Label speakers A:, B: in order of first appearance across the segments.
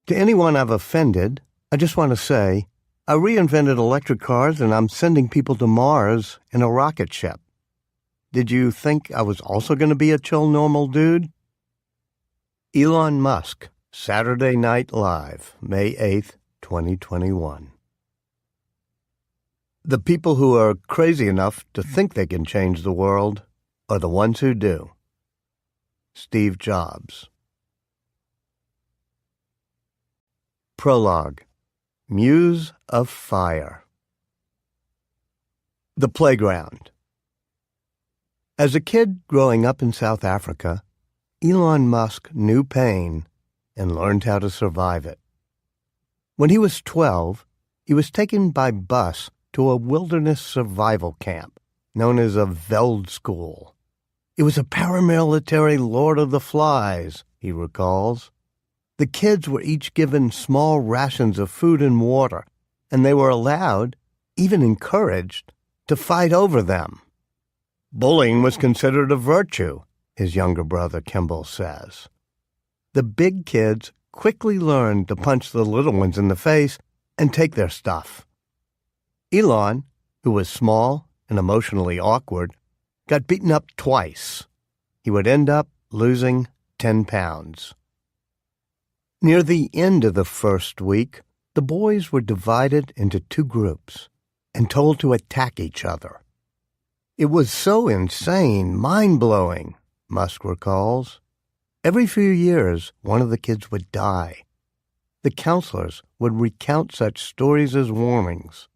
A: To anyone I've offended, I just want to say, I reinvented electric cars and I'm sending people to Mars in a rocket ship. Did you think I was also going to be a chill, normal dude? Elon Musk, Saturday Night Live, May 8th, 2021. The people who are crazy enough to think they can change the world are the ones who do. Steve Jobs. Prologue. Muse of Fire. The playground. As a kid growing up in South Africa, Elon Musk knew pain and learned how to survive it. When he was 12, he was taken by bus to a wilderness survival camp known as a Veldschool. It was a paramilitary Lord of the Flies, he recalls. The kids were each given small rations of food and water, and they were allowed, even encouraged, to fight over them. Bullying was considered a virtue, his younger brother Kimball says. The big kids quickly learned to punch the little ones in the face and take their stuff. Elon, who was small and emotionally awkward, got beaten up twice. He would end up losing 10 pounds. Near the end of the first week, the boys were divided into two groups and told to attack each other. It was so insane, mind-blowing, Musk recalls. Every few years, one of the kids would die. The counselors would recount such stories as warnings.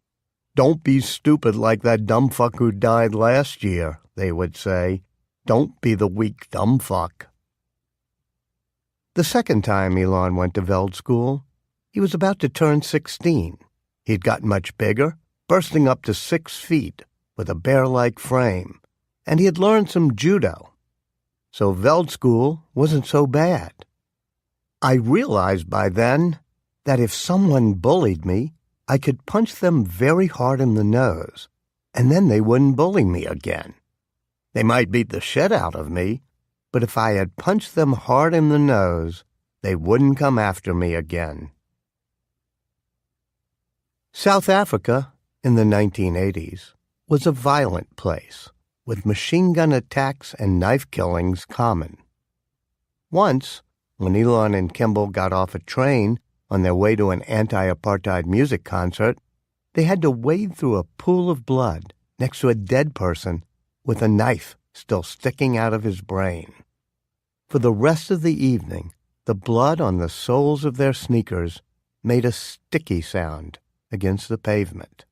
A: "Don't be stupid like that dumb fuck who died last year," they would say. "Don't be the weak dumb fuck." The second time Elon went to Veldschool, he was about to turn 16. He'd gotten much bigger, bursting up to 6 feet, with a bear-like frame, and he had learned some judo. So Veldschool wasn't so bad. I realized by then that if someone bullied me, I could punch them very hard in the nose, and then they wouldn't bully me again. They might beat the shit out of me, but if I had punched them hard in the nose, they wouldn't come after me again. South Africa, in the 1980s, was a violent place, with machine gun attacks and knife killings common. Once, when Elon and Kimball got off a train on their way to an anti-apartheid music concert, they had to wade through a pool of blood next to a dead person with a knife still sticking out of his brain. For the rest of the evening, the blood on the soles of their sneakers made a sticky sound against the pavement.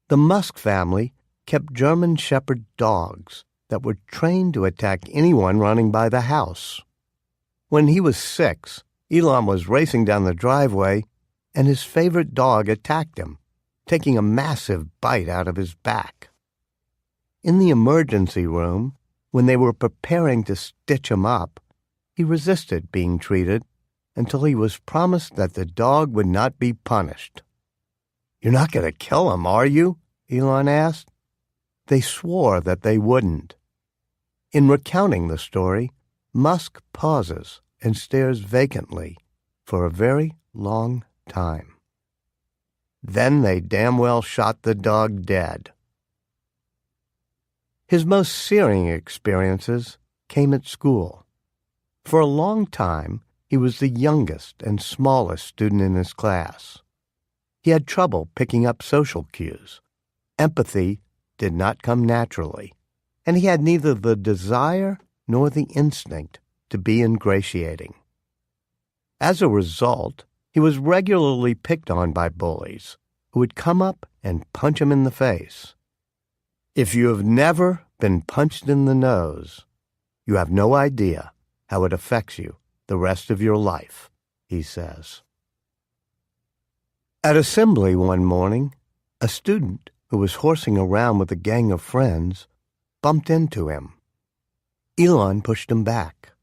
A: The Musk family kept German Shepherd dogs that were trained to attack anyone running by the house. When he was 6, Elon was racing down the driveway, and his favorite dog attacked him, taking a massive bite out of his back. In the emergency room, when they were preparing to stitch him up, he resisted being treated until he was promised that the dog would not be punished. "You're not going to kill him, are you?" Elon asked. They swore that they wouldn't. In recounting the story, Musk pauses and stares vacantly for a very long time. Then they damn well shot the dog dead. His most searing experiences came at school. For a long time, he was the youngest and smallest student in his class. He had trouble picking up social cues. Empathy did not come naturally, and he had neither the desire nor the instinct to be ingratiating. As a result, he was regularly picked on by bullies who would come up and punch him in the face. If you have never been punched in the nose, you have no idea how it affects you the rest of your life, he says. At assembly one morning, a student who was horsing around with a gang of friends bumped into him. Elon pushed him back.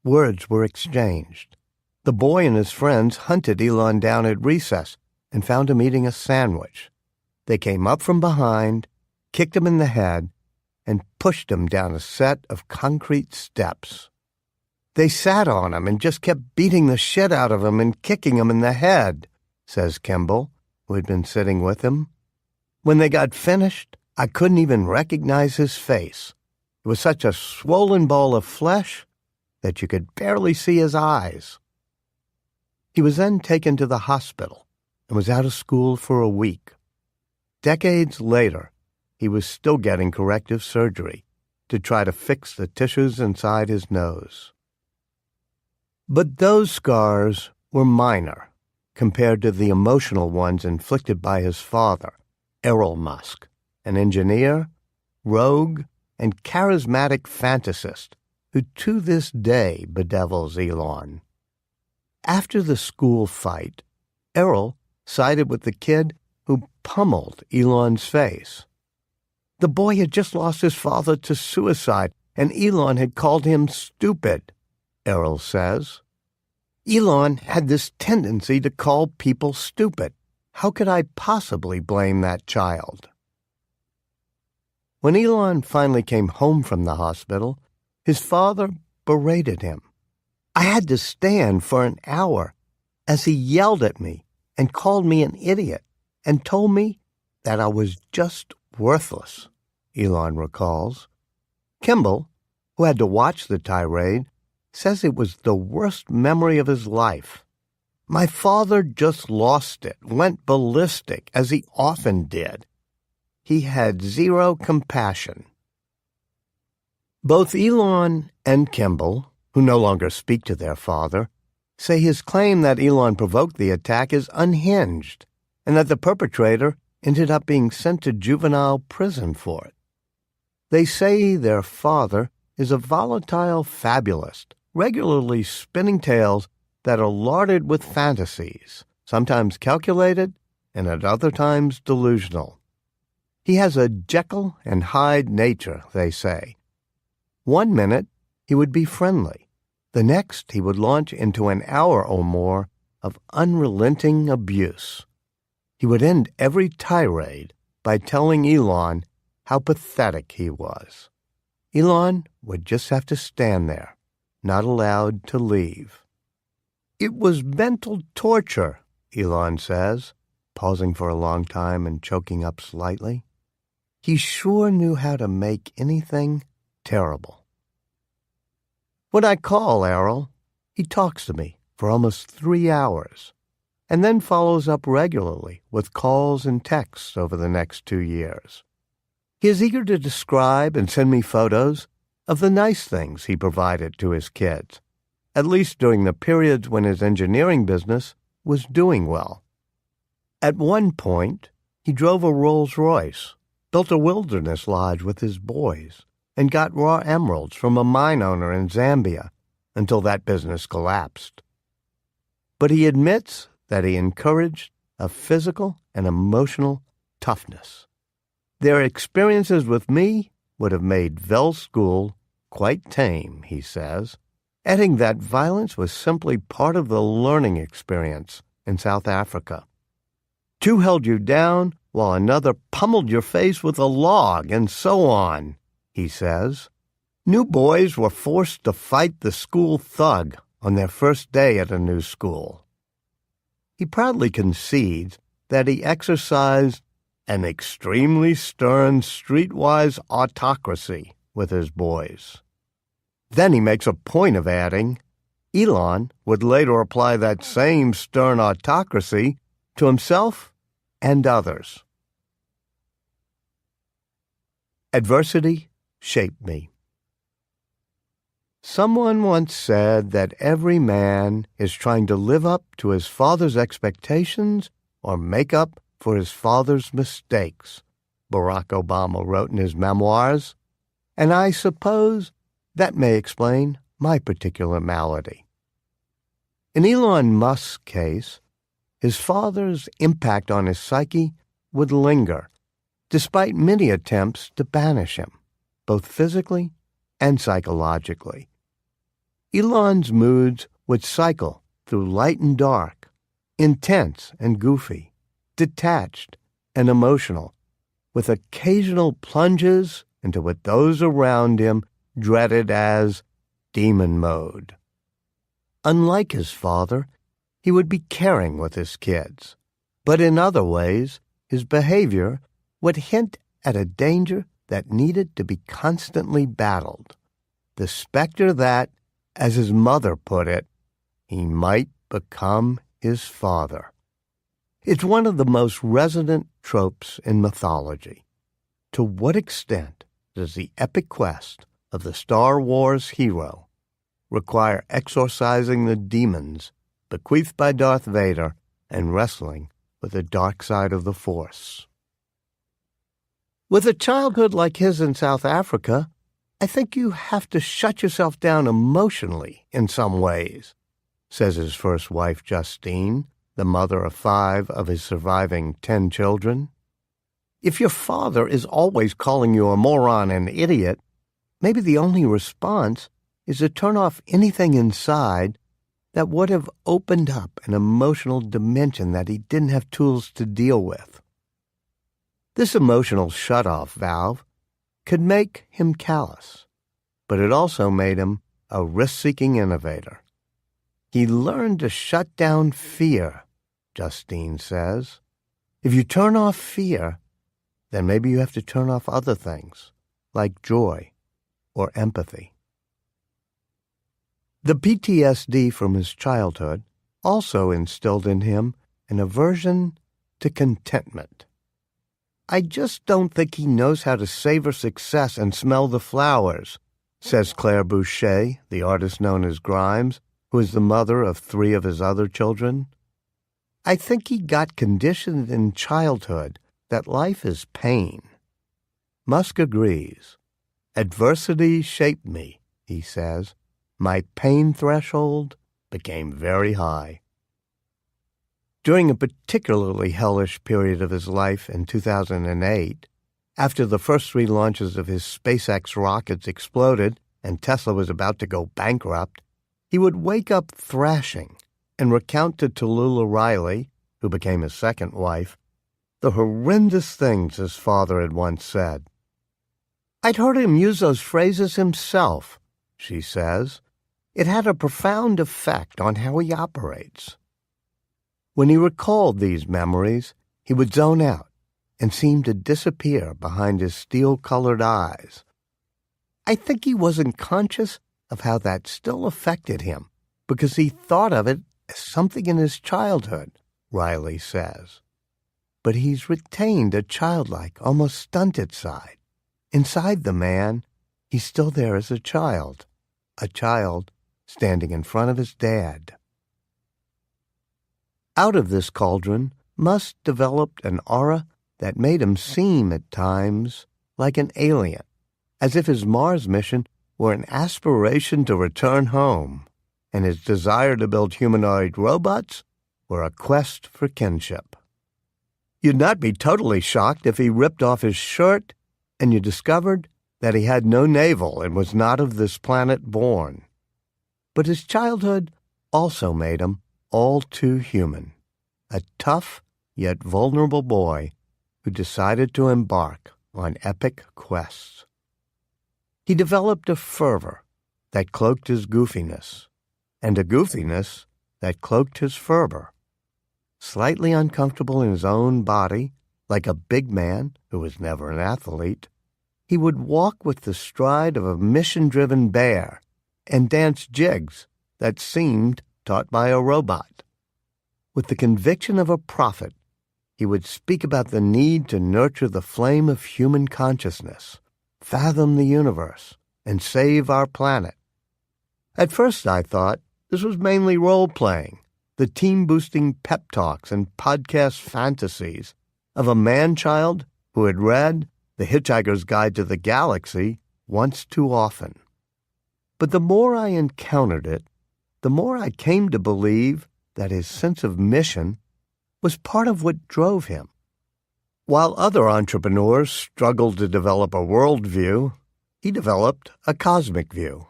A: Words were exchanged. The boy and his friends hunted Elon down at recess and found him eating a sandwich. They came up from behind, kicked him in the head, and pushed him down a set of concrete steps. They sat on him and just kept beating the shit out of him and kicking him in the head, says Kimball, who had been sitting with him. When they got finished, I couldn't even recognize his face. It was such a swollen ball of flesh that you could barely see his eyes. He was then taken to the hospital and was out of school for a week. Decades later, he was still getting corrective surgery to try to fix the tissues inside his nose. But those scars were minor compared to the emotional ones inflicted by his father, Elon Musk, an engineer, rogue, and charismatic fantasist who to this day bedevils Elon. After the school fight, Errol sided with the kid who pummeled Elon's face. The boy had just lost his father to suicide, and Elon had called him stupid, Errol says. Elon had this tendency to call people stupid. How could I possibly blame that child? When Elon finally came home from the hospital, his father berated him. I had to stand for an hour as he yelled at me and called me an idiot and told me that I was just worthless, Elon recalls. Kimball, who had to watch the tirade, says it was the worst memory of his life. My father just lost it, went ballistic, as he often did. He had zero compassion. Both Elon and Kimball, who no longer speak to their father, say his claim that Elon provoked the attack is unhinged and that the perpetrator ended up being sent to juvenile prison for it. They say their father is a volatile fabulist, regularly spinning tales that are larded with fantasies, sometimes calculated and at other times delusional. He has a Jekyll and Hyde nature, they say. One minute he would be friendly. The next he would launch into an hour or more of unrelenting abuse. He would end every tirade by telling Elon how pathetic he was. Elon would just have to stand there, not allowed to leave. It was mental torture, Elon says, pausing for a long time and choking up slightly. He sure knew how to make anything terrible. When I call Errol, he talks to me for almost 3 hours, and then follows up regularly with calls and texts over the next 2 years. He is eager to describe and send me photos of the nice things he provided to his kids, at least during the periods when his engineering business was doing well. At one point, he drove a Rolls-Royce, built a wilderness lodge with his boys, and got raw emeralds from a mine owner in Zambia until that business collapsed. But he admits that he encouraged a physical and emotional toughness. Their experiences with me would have made Vell's school quite tame, he says, adding that violence was simply part of the learning experience in South Africa. Two held you down while another pummeled your face with a log, and so on, he says. New boys were forced to fight the school thug on their first day at a new school. He proudly concedes that he exercised an extremely stern, streetwise autocracy with his boys. Then he makes a point of adding, Elon would later apply that same stern autocracy to himself and others. Adversity shaped me. Someone once said that every man is trying to live up to his father's expectations or make up for his father's mistakes, Barack Obama wrote in his memoirs, and I suppose that may explain my particular malady. In Elon Musk's case, his father's impact on his psyche would linger, despite many attempts to banish him, both physically and psychologically. Elon's moods would cycle through light and dark, intense and goofy, detached and emotional, with occasional plunges into what those around him dreaded as demon mode. Unlike his father, he would be caring with his kids. But in other ways, his behavior would hint at a danger that needed to be constantly battled. The specter that, as his mother put it, he might become his father. It's one of the most resonant tropes in mythology. To what extent does the epic quest of the Star Wars hero require exorcising the demons bequeathed by Darth Vader and wrestling with the dark side of the Force? With a childhood like his in South Africa, I think you have to shut yourself down emotionally in some ways, says his first wife, Justine, the mother of 5 of his surviving 10 children. If your father is always calling you a moron and idiot, maybe the only response is to turn off anything inside that would have opened up an emotional dimension that he didn't have tools to deal with. This emotional shut-off valve could make him callous, but it also made him a risk-seeking innovator. He learned to shut down fear, Justine says. If you turn off fear, then maybe you have to turn off other things, like joy or empathy. The PTSD from his childhood also instilled in him an aversion to contentment. I just don't think he knows how to savor success and smell the flowers, says Claire Boucher, the artist known as Grimes, who is the mother of 3 of his other children. I think he got conditioned in childhood that life is pain. Musk agrees. Adversity shaped me, he says. My pain threshold became very high. During a particularly hellish period of his life in 2008, after the first 3 launches of his SpaceX rockets exploded and Tesla was about to go bankrupt, he would wake up thrashing and recount to Tallulah Riley, who became his second wife, the horrendous things his father had once said. I'd heard him use those phrases himself, she says. It had a profound effect on how he operates. When he recalled these memories, he would zone out and seem to disappear behind his steel-colored eyes. I think he wasn't conscious of how that still affected him because he thought of it as something in his childhood, Riley says. But he's retained a childlike, almost stunted side. Inside the man, he's still there as a child standing in front of his dad. Out of this cauldron, Musk developed an aura that made him seem at times like an alien, as if his Mars mission were an aspiration to return home, and his desire to build humanoid robots were a quest for kinship. You'd not be totally shocked if he ripped off his shirt and you discovered that he had no navel and was not of this planet born. But his childhood also made him all too human, a tough yet vulnerable boy who decided to embark on epic quests. He developed a fervor that cloaked his goofiness, and a goofiness that cloaked his fervor. Slightly uncomfortable in his own body, like a big man who was never an athlete, he would walk with the stride of a mission-driven bear and dance jigs that seemed taught by a robot. With the conviction of a prophet, he would speak about the need to nurture the flame of human consciousness, fathom the universe, and save our planet. At first I thought this was mainly role-playing, the team-boosting pep talks and podcast fantasies of a man-child who had read The Hitchhiker's Guide to the Galaxy once too often. But the more I encountered it, the more I came to believe that his sense of mission was part of what drove him. While other entrepreneurs struggled to develop a worldview, he developed a cosmic view.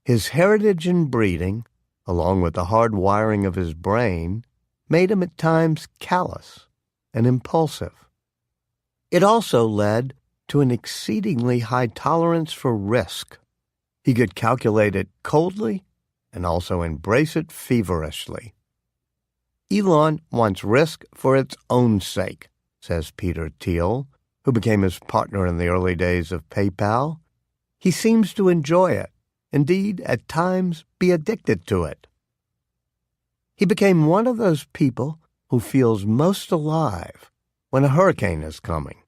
A: His heritage and breeding, along with the hard wiring of his brain, made him at times callous and impulsive. It also led to an exceedingly high tolerance for risk. He could calculate it coldly and also embrace it feverishly. Elon wants risk for its own sake, says Peter Thiel, who became his partner in the early days of PayPal. He seems to enjoy it, indeed, at times be addicted to it. He became one of those people who feels most alive when a hurricane is coming.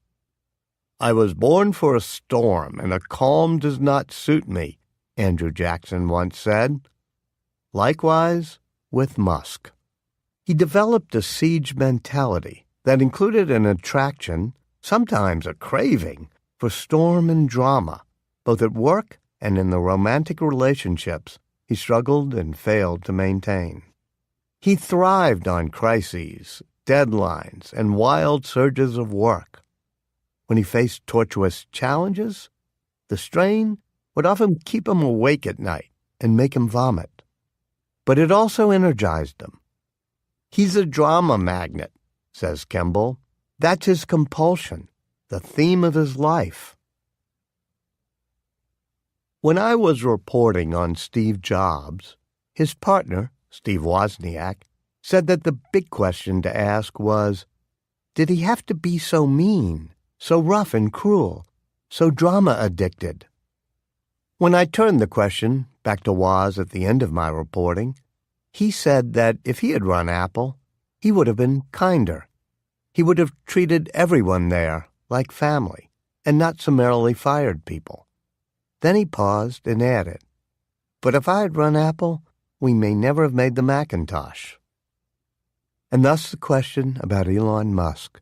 A: I was born for a storm, and a calm does not suit me, Andrew Jackson once said. Likewise with Musk. He developed a siege mentality that included an attraction, sometimes a craving, for storm and drama, both at work and in the romantic relationships he struggled and failed to maintain. He thrived on crises, deadlines, and wild surges of work. When he faced tortuous challenges, the strain would often keep him awake at night and make him vomit. But it also energized him. He's a drama magnet, says Kimball. That's his compulsion, the theme of his life. When I was reporting on Steve Jobs, his partner, Steve Wozniak, said that the big question to ask was, did he have to be so mean, so rough and cruel, so drama-addicted? When I turned the question back to Woz at the end of my reporting, he said that if he had run Apple, he would have been kinder. He would have treated everyone there like family and not summarily fired people. Then he paused and added, but if I had run Apple, we may never have made the Macintosh. And thus the question about Elon Musk.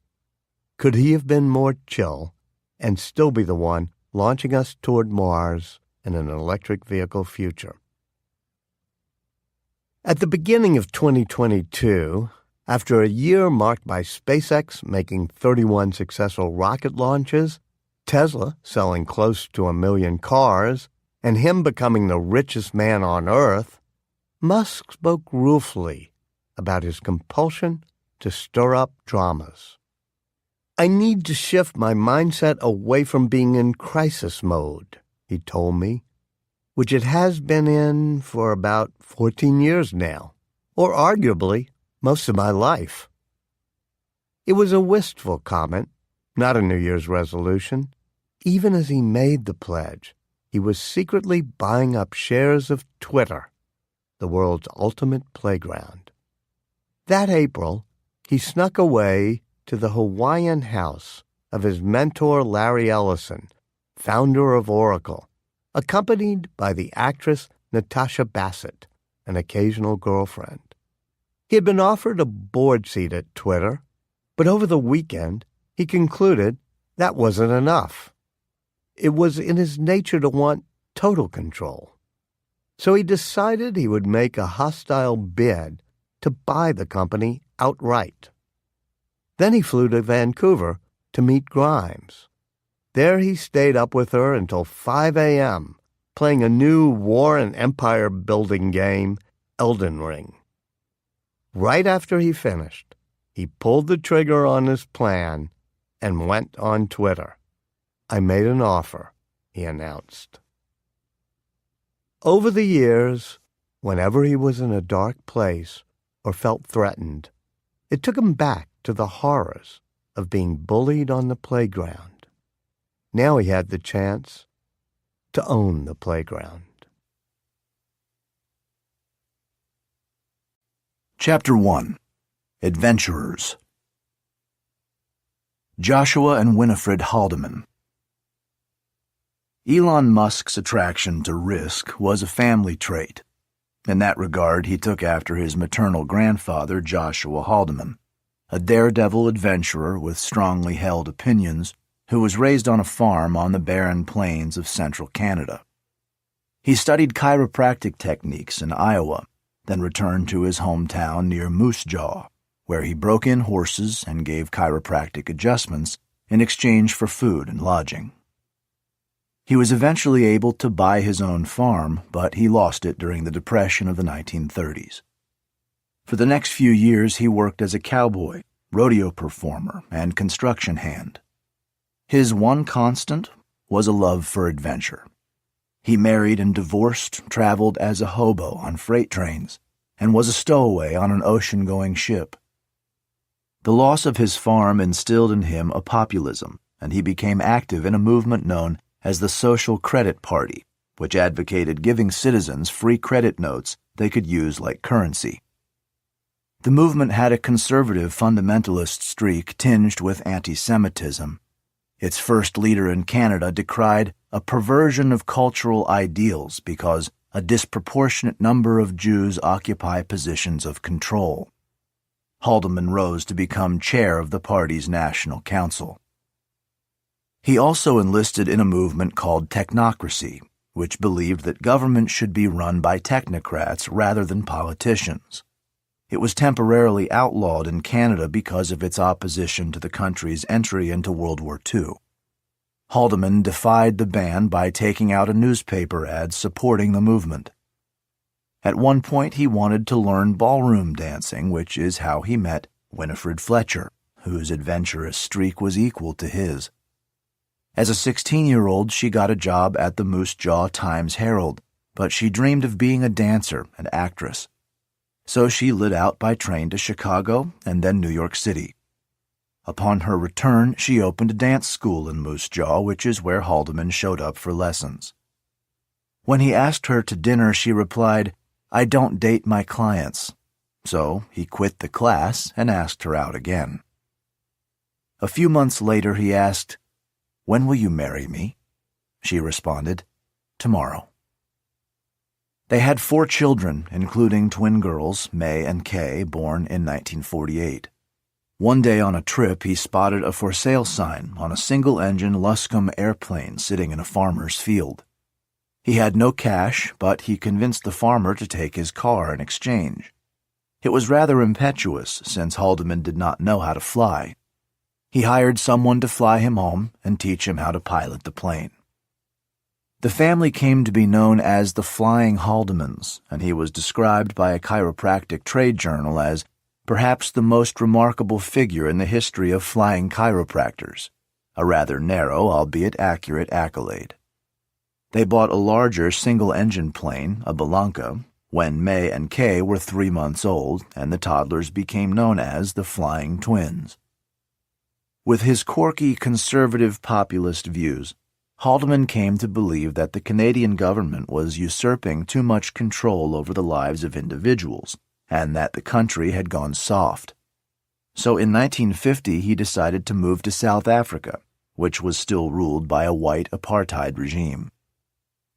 A: Could he have been more chill and still be the one launching us toward Mars and an electric vehicle future? At the beginning of 2022, after a year marked by SpaceX making 31 successful rocket launches, Tesla selling close to 1 million cars, and him becoming the richest man on Earth, Musk spoke ruefully about his compulsion to stir up dramas. I need to shift my mindset away from being in crisis mode, he told me, which it has been in for about 14 years now, or arguably most of my life. It was a wistful comment, not a New Year's resolution. Even as he made the pledge, he was secretly buying up shares of Twitter, the world's ultimate playground. That April, he snuck away to the Hawaiian house of his mentor Larry Ellison, founder of Oracle, accompanied by the actress Natasha Bassett, an occasional girlfriend. He had been offered a board seat at Twitter, but over the weekend he concluded that wasn't enough. It was in his nature to want total control. So he decided he would make a hostile bid to buy the company outright. Then he flew to Vancouver to meet Grimes. There he stayed up with her until 5 a.m., playing a new war and empire-building game, Elden Ring. Right after he finished, he pulled the trigger on his plan and went on Twitter. I made an offer, he announced. Over the years, whenever he was in a dark place or felt threatened, it took him back to the horrors of being bullied on the playground. Now he had the chance to own the playground.
B: Chapter 1. Adventurers. Joshua and Winifred Haldeman. Elon Musk's attraction to risk was a family trait. In that regard, he took after his maternal grandfather, Joshua Haldeman, a daredevil adventurer with strongly held opinions who was raised on a farm on the barren plains of central Canada. He studied chiropractic techniques in Iowa, then returned to his hometown near Moose Jaw, where he broke in horses and gave chiropractic adjustments in exchange for food and lodging. He was eventually able to buy his own farm, but he lost it during the Depression of the 1930s. For the next few years, he worked as a cowboy, rodeo performer, and construction hand. His one constant was a love for adventure. He married and divorced, traveled as a hobo on freight trains, and was a stowaway on an ocean-going ship. The loss of his farm instilled in him a populism, and he became active in a movement known as the Social Credit Party, which advocated giving citizens free credit notes they could use like currency. The movement had a conservative fundamentalist streak tinged with anti-Semitism. Its first leader in Canada decried a perversion of cultural ideals because a disproportionate number of Jews occupy positions of control. Haldeman rose to become chair of the party's national council. He also enlisted in a movement called technocracy, which believed that government should be run by technocrats rather than politicians. It was temporarily outlawed in Canada because of its opposition to the country's entry into World War II. Haldeman defied the ban by taking out a newspaper ad supporting the movement. At one point, he wanted to learn ballroom dancing, which is how he met Winifred Fletcher, whose adventurous streak was equal to his. As a 16-year-old, she got a job at the Moose Jaw Times-Herald, but she dreamed of being a dancer and actress. So she lit out by train to Chicago and then New York City. Upon her return, she opened a dance school in Moose Jaw, which is where Haldeman showed up for lessons. When he asked her to dinner, she replied, "I don't date my clients." So he quit the class and asked her out again. A few months later, he asked, "When will you marry me?" She responded, "Tomorrow." They had 4 children, including twin girls, May and Kay, born in 1948. One day on a trip, he spotted a for sale sign on a single-engine Luscombe airplane sitting in a farmer's field. He had no cash, but he convinced the farmer to take his car in exchange. It was rather impetuous, since Haldeman did not know how to fly. He hired someone to fly him home and teach him how to pilot the plane. The family came to be known as the Flying Haldemans, and he was described by a chiropractic trade journal as perhaps the most remarkable figure in the history of flying chiropractors, a rather narrow, albeit accurate, accolade. They bought a larger single-engine plane, a Belanca, when May and Kay were 3 months old, and the toddlers became known as the Flying Twins. With his quirky, conservative populist views, Haldeman came to believe that the Canadian government was usurping too much control over the lives of individuals, and that the country had gone soft. So in 1950, he decided to move to South Africa, which was still ruled by a white apartheid regime.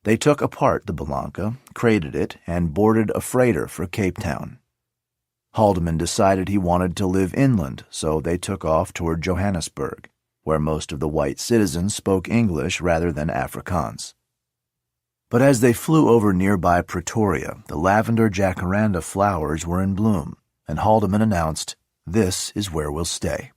B: They took apart the Belanca, crated it, and boarded a freighter for Cape Town. Haldeman decided he wanted to live inland, so they took off toward Johannesburg, where most of the white citizens spoke English rather than Afrikaans. But as they flew over nearby Pretoria, the lavender jacaranda flowers were in bloom, and Haldeman announced, "This is where we'll stay."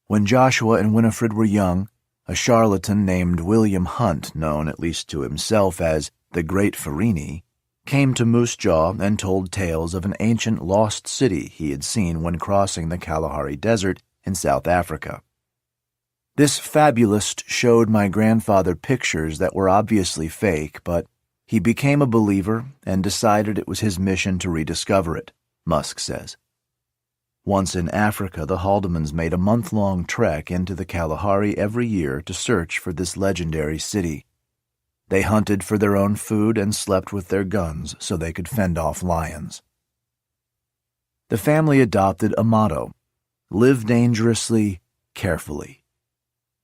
B: When Joshua and Winifred were young, a charlatan named William Hunt, known at least to himself as the Great Farini, came to Moose Jaw and told tales of an ancient lost city he had seen when crossing the Kalahari Desert in South Africa. This fabulist showed my grandfather pictures that were obviously fake, but he became a believer and decided it was his mission to rediscover it, Musk says. Once in Africa, the Haldemans made a month-long trek into the Kalahari every year to search for this legendary city. They hunted for their own food and slept with their guns so they could fend off lions. The family adopted a motto, "Live dangerously, carefully."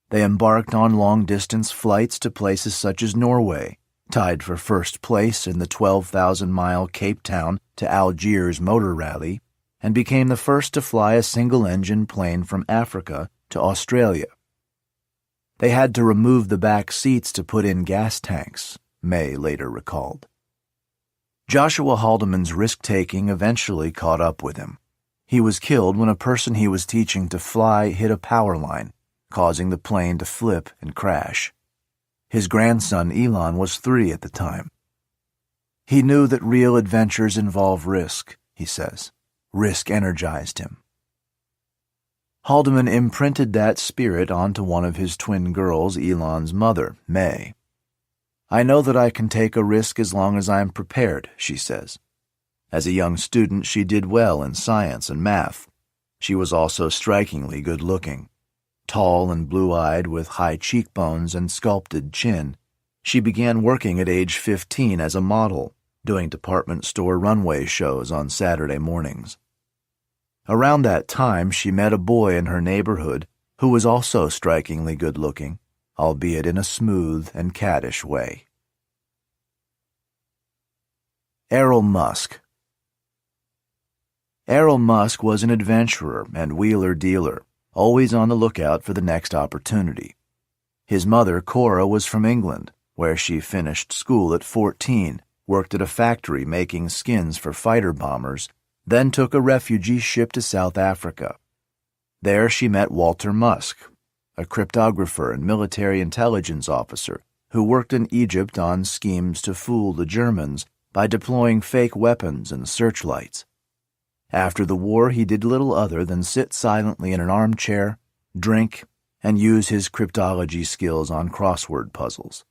B: They embarked on long-distance flights to places such as Norway, tied for first place in the 12,000-mile Cape Town to Algiers motor rally, and became the first to fly a single-engine plane from Africa to Australia. They had to remove the back seats to put in gas tanks, May later recalled. Joshua Haldeman's risk-taking eventually caught up with him. He was killed when a person he was teaching to fly hit a power line, causing the plane to flip and crash. His grandson Elon was 3 at the time. He knew that real adventures involve risk, he says. Risk energized him. Haldeman imprinted that spirit onto one of his twin girls, Elon's mother, May. "I know that I can take a risk as long as I'm prepared," she says. As a young student, she did well in science and math. She was also strikingly good-looking. Tall and blue-eyed with high cheekbones and sculpted chin, she began working at age 15 as a model, doing department store runway shows on Saturday mornings. Around that time, she met a boy in her neighborhood who was also strikingly good-looking, albeit in a smooth and caddish way. Elon Musk. Elon Musk was an adventurer and wheeler-dealer, always on the lookout for the next opportunity. His mother, Cora, was from England, where she finished school at 14, worked at a factory making skins for fighter bombers, then took a refugee ship to South Africa. There she met Walter Musk, a cryptographer and military intelligence officer who worked in Egypt on schemes to fool the Germans by deploying fake weapons and searchlights. After the war, he did little other than sit silently in an armchair, drink, and use his cryptology skills on crossword puzzles.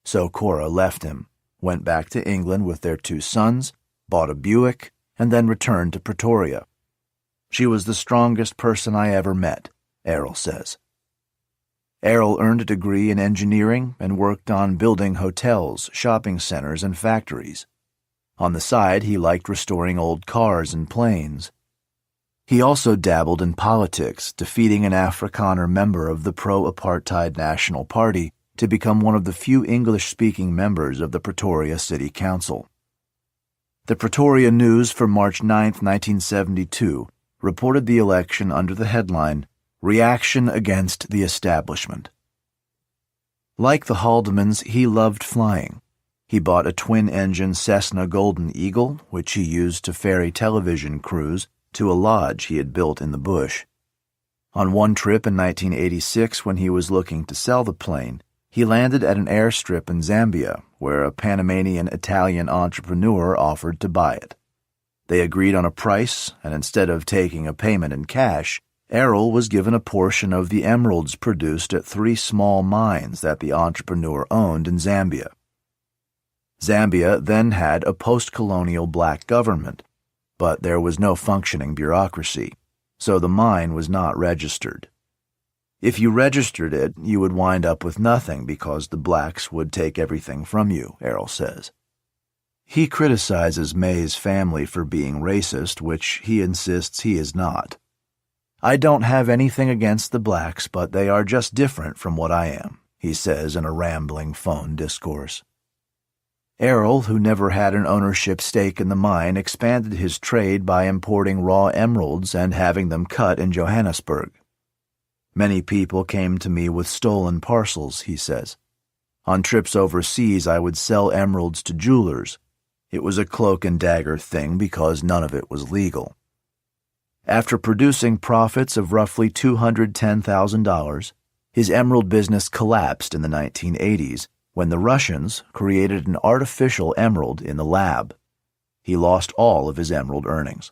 B: So Cora left him, went back to England with their 2 sons, bought a Buick, and then returned to Pretoria. "She was the strongest person I ever met," Errol says. Errol earned a degree in engineering and worked on building hotels, shopping centers, and factories. On the side, he liked restoring old cars and planes. He also dabbled in politics, defeating an Afrikaner member of the pro-apartheid National Party to become one of the few English-speaking members of the Pretoria City Council. The Pretoria News for March 9, 1972, reported the election under the headline, "Reaction Against the Establishment." Like the Haldimans, he loved flying. He bought a twin-engine Cessna Golden Eagle, which he used to ferry television crews to a lodge he had built in the bush. On one trip in 1986, when he was looking to sell the plane, he landed at an airstrip in Zambia, where a Panamanian-Italian entrepreneur offered to buy it. They agreed on a price, and instead of taking a payment in cash, Errol was given a portion of the emeralds produced at 3 small mines that the entrepreneur owned in Zambia. Zambia then had a post-colonial black government, but there was no functioning bureaucracy, so the mine was not registered. If you registered it, you would wind up with nothing because the blacks would take everything from you, Errol says. He criticizes May's family for being racist, which he insists he is not. "I don't have anything against the blacks, but they are just different from what I am," he says in a rambling phone discourse. Errol, who never had an ownership stake in the mine, expanded his trade by importing raw emeralds and having them cut in Johannesburg. "Many people came to me with stolen parcels," he says. "On trips overseas, I would sell emeralds to jewelers. It was a cloak and dagger thing because none of it was legal." After producing profits of roughly $210,000, his emerald business collapsed in the 1980s when the Russians created an artificial emerald in the lab. He lost all of his emerald earnings.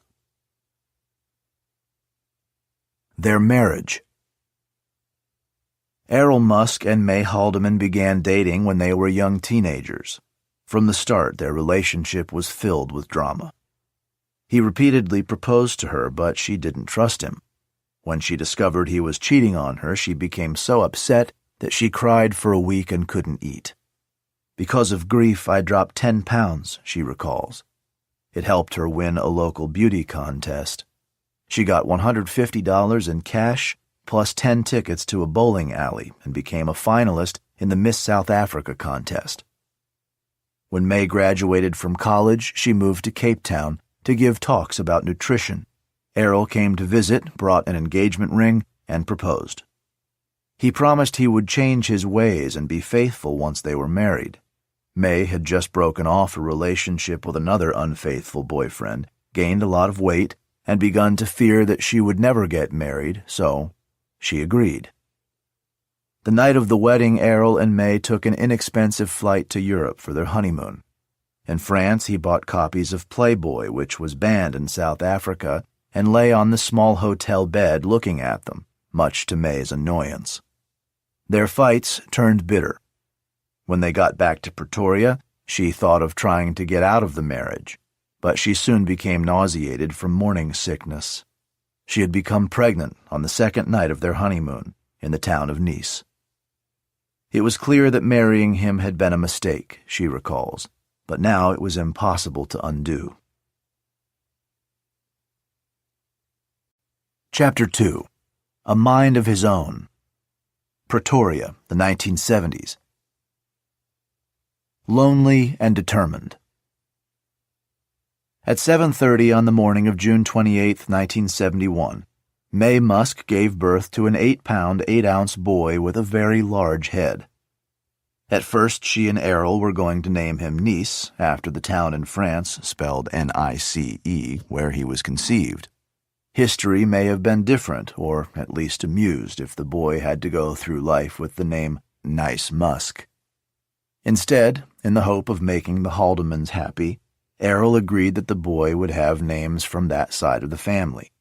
B: Their marriage. Errol Musk and May Haldeman began dating when they were young teenagers. From the start, their relationship was filled with drama. He repeatedly proposed to her, but she didn't trust him. When she discovered he was cheating on her, she became so upset that she cried for a week and couldn't eat. "Because of grief, I dropped 10 pounds, she recalls. It helped her win a local beauty contest. She got $150 in cash, plus 10 tickets to a bowling alley, and became a finalist in the Miss South Africa contest. When May graduated from college, she moved to Cape Town to give talks about nutrition. Errol came to visit, brought an engagement ring, and proposed. He promised he would change his ways and be faithful once they were married. May had just broken off a relationship with another unfaithful boyfriend, gained a lot of weight, and begun to fear that she would never get married, so she agreed. The night of the wedding, Errol and May took an inexpensive flight to Europe for their honeymoon. In France, he bought copies of Playboy, which was banned in South Africa, and lay on the small hotel bed looking at them, much to May's annoyance. Their fights turned bitter. When they got back to Pretoria, she thought of trying to get out of the marriage, but she soon became nauseated from morning sickness. She had become pregnant on the second night of their honeymoon in the town of Nice. It was clear that marrying him had been a mistake, she recalls, but now it was impossible to undo. Chapter 2. A Mind of His Own. Pretoria, the 1970s. Lonely and determined. At 7:30 on the morning of June 28, 1971, May Musk gave birth to an 8-pound, 8-ounce boy with a very large head. At first, she and Errol were going to name him Nice, after the town in France, spelled Nice, where he was conceived. History may have been different, or at least amused, if the boy had to go through life with the name Nice Musk. Instead, in the hope of making the Haldemans happy, Errol agreed that the boy would have names from that side of the family: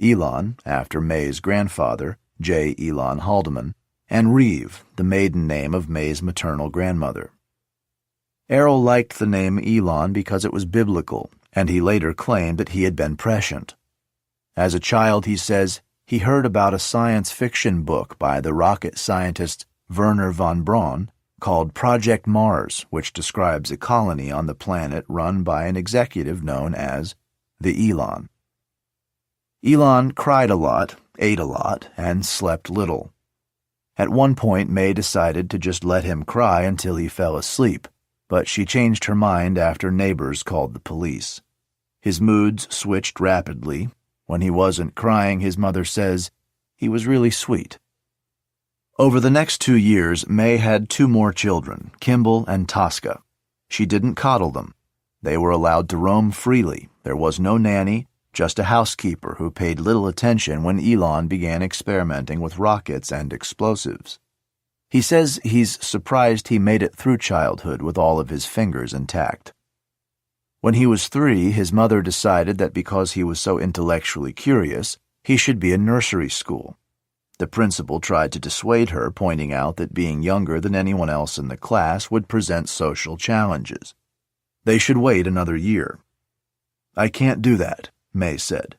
B: Elon, after May's grandfather, J. Elon Haldeman, and Reeve, the maiden name of May's maternal grandmother. Errol liked the name Elon because it was biblical, and he later claimed that he had been prescient. As a child, he says, he heard about a science fiction book by the rocket scientist Wernher von Braun called Project Mars, which describes a colony on the planet run by an executive known as the Elon. Elon cried a lot, ate a lot, and slept little. At one point, May decided to just let him cry until he fell asleep, but she changed her mind after neighbors called the police. His moods switched rapidly. When he wasn't crying, his mother says, he was really sweet. Over the next 2 years, May had 2 more children, Kimball and Tosca. She didn't coddle them. They were allowed to roam freely. There was no nanny, just a housekeeper who paid little attention when Elon began experimenting with rockets and explosives. He says he's surprised he made it through childhood with all of his fingers intact. When he was 3, his mother decided that because he was so intellectually curious, he should be in nursery school. The principal tried to dissuade her, pointing out that being younger than anyone else in the class would present social challenges. They should wait another year. I can't do that, May said.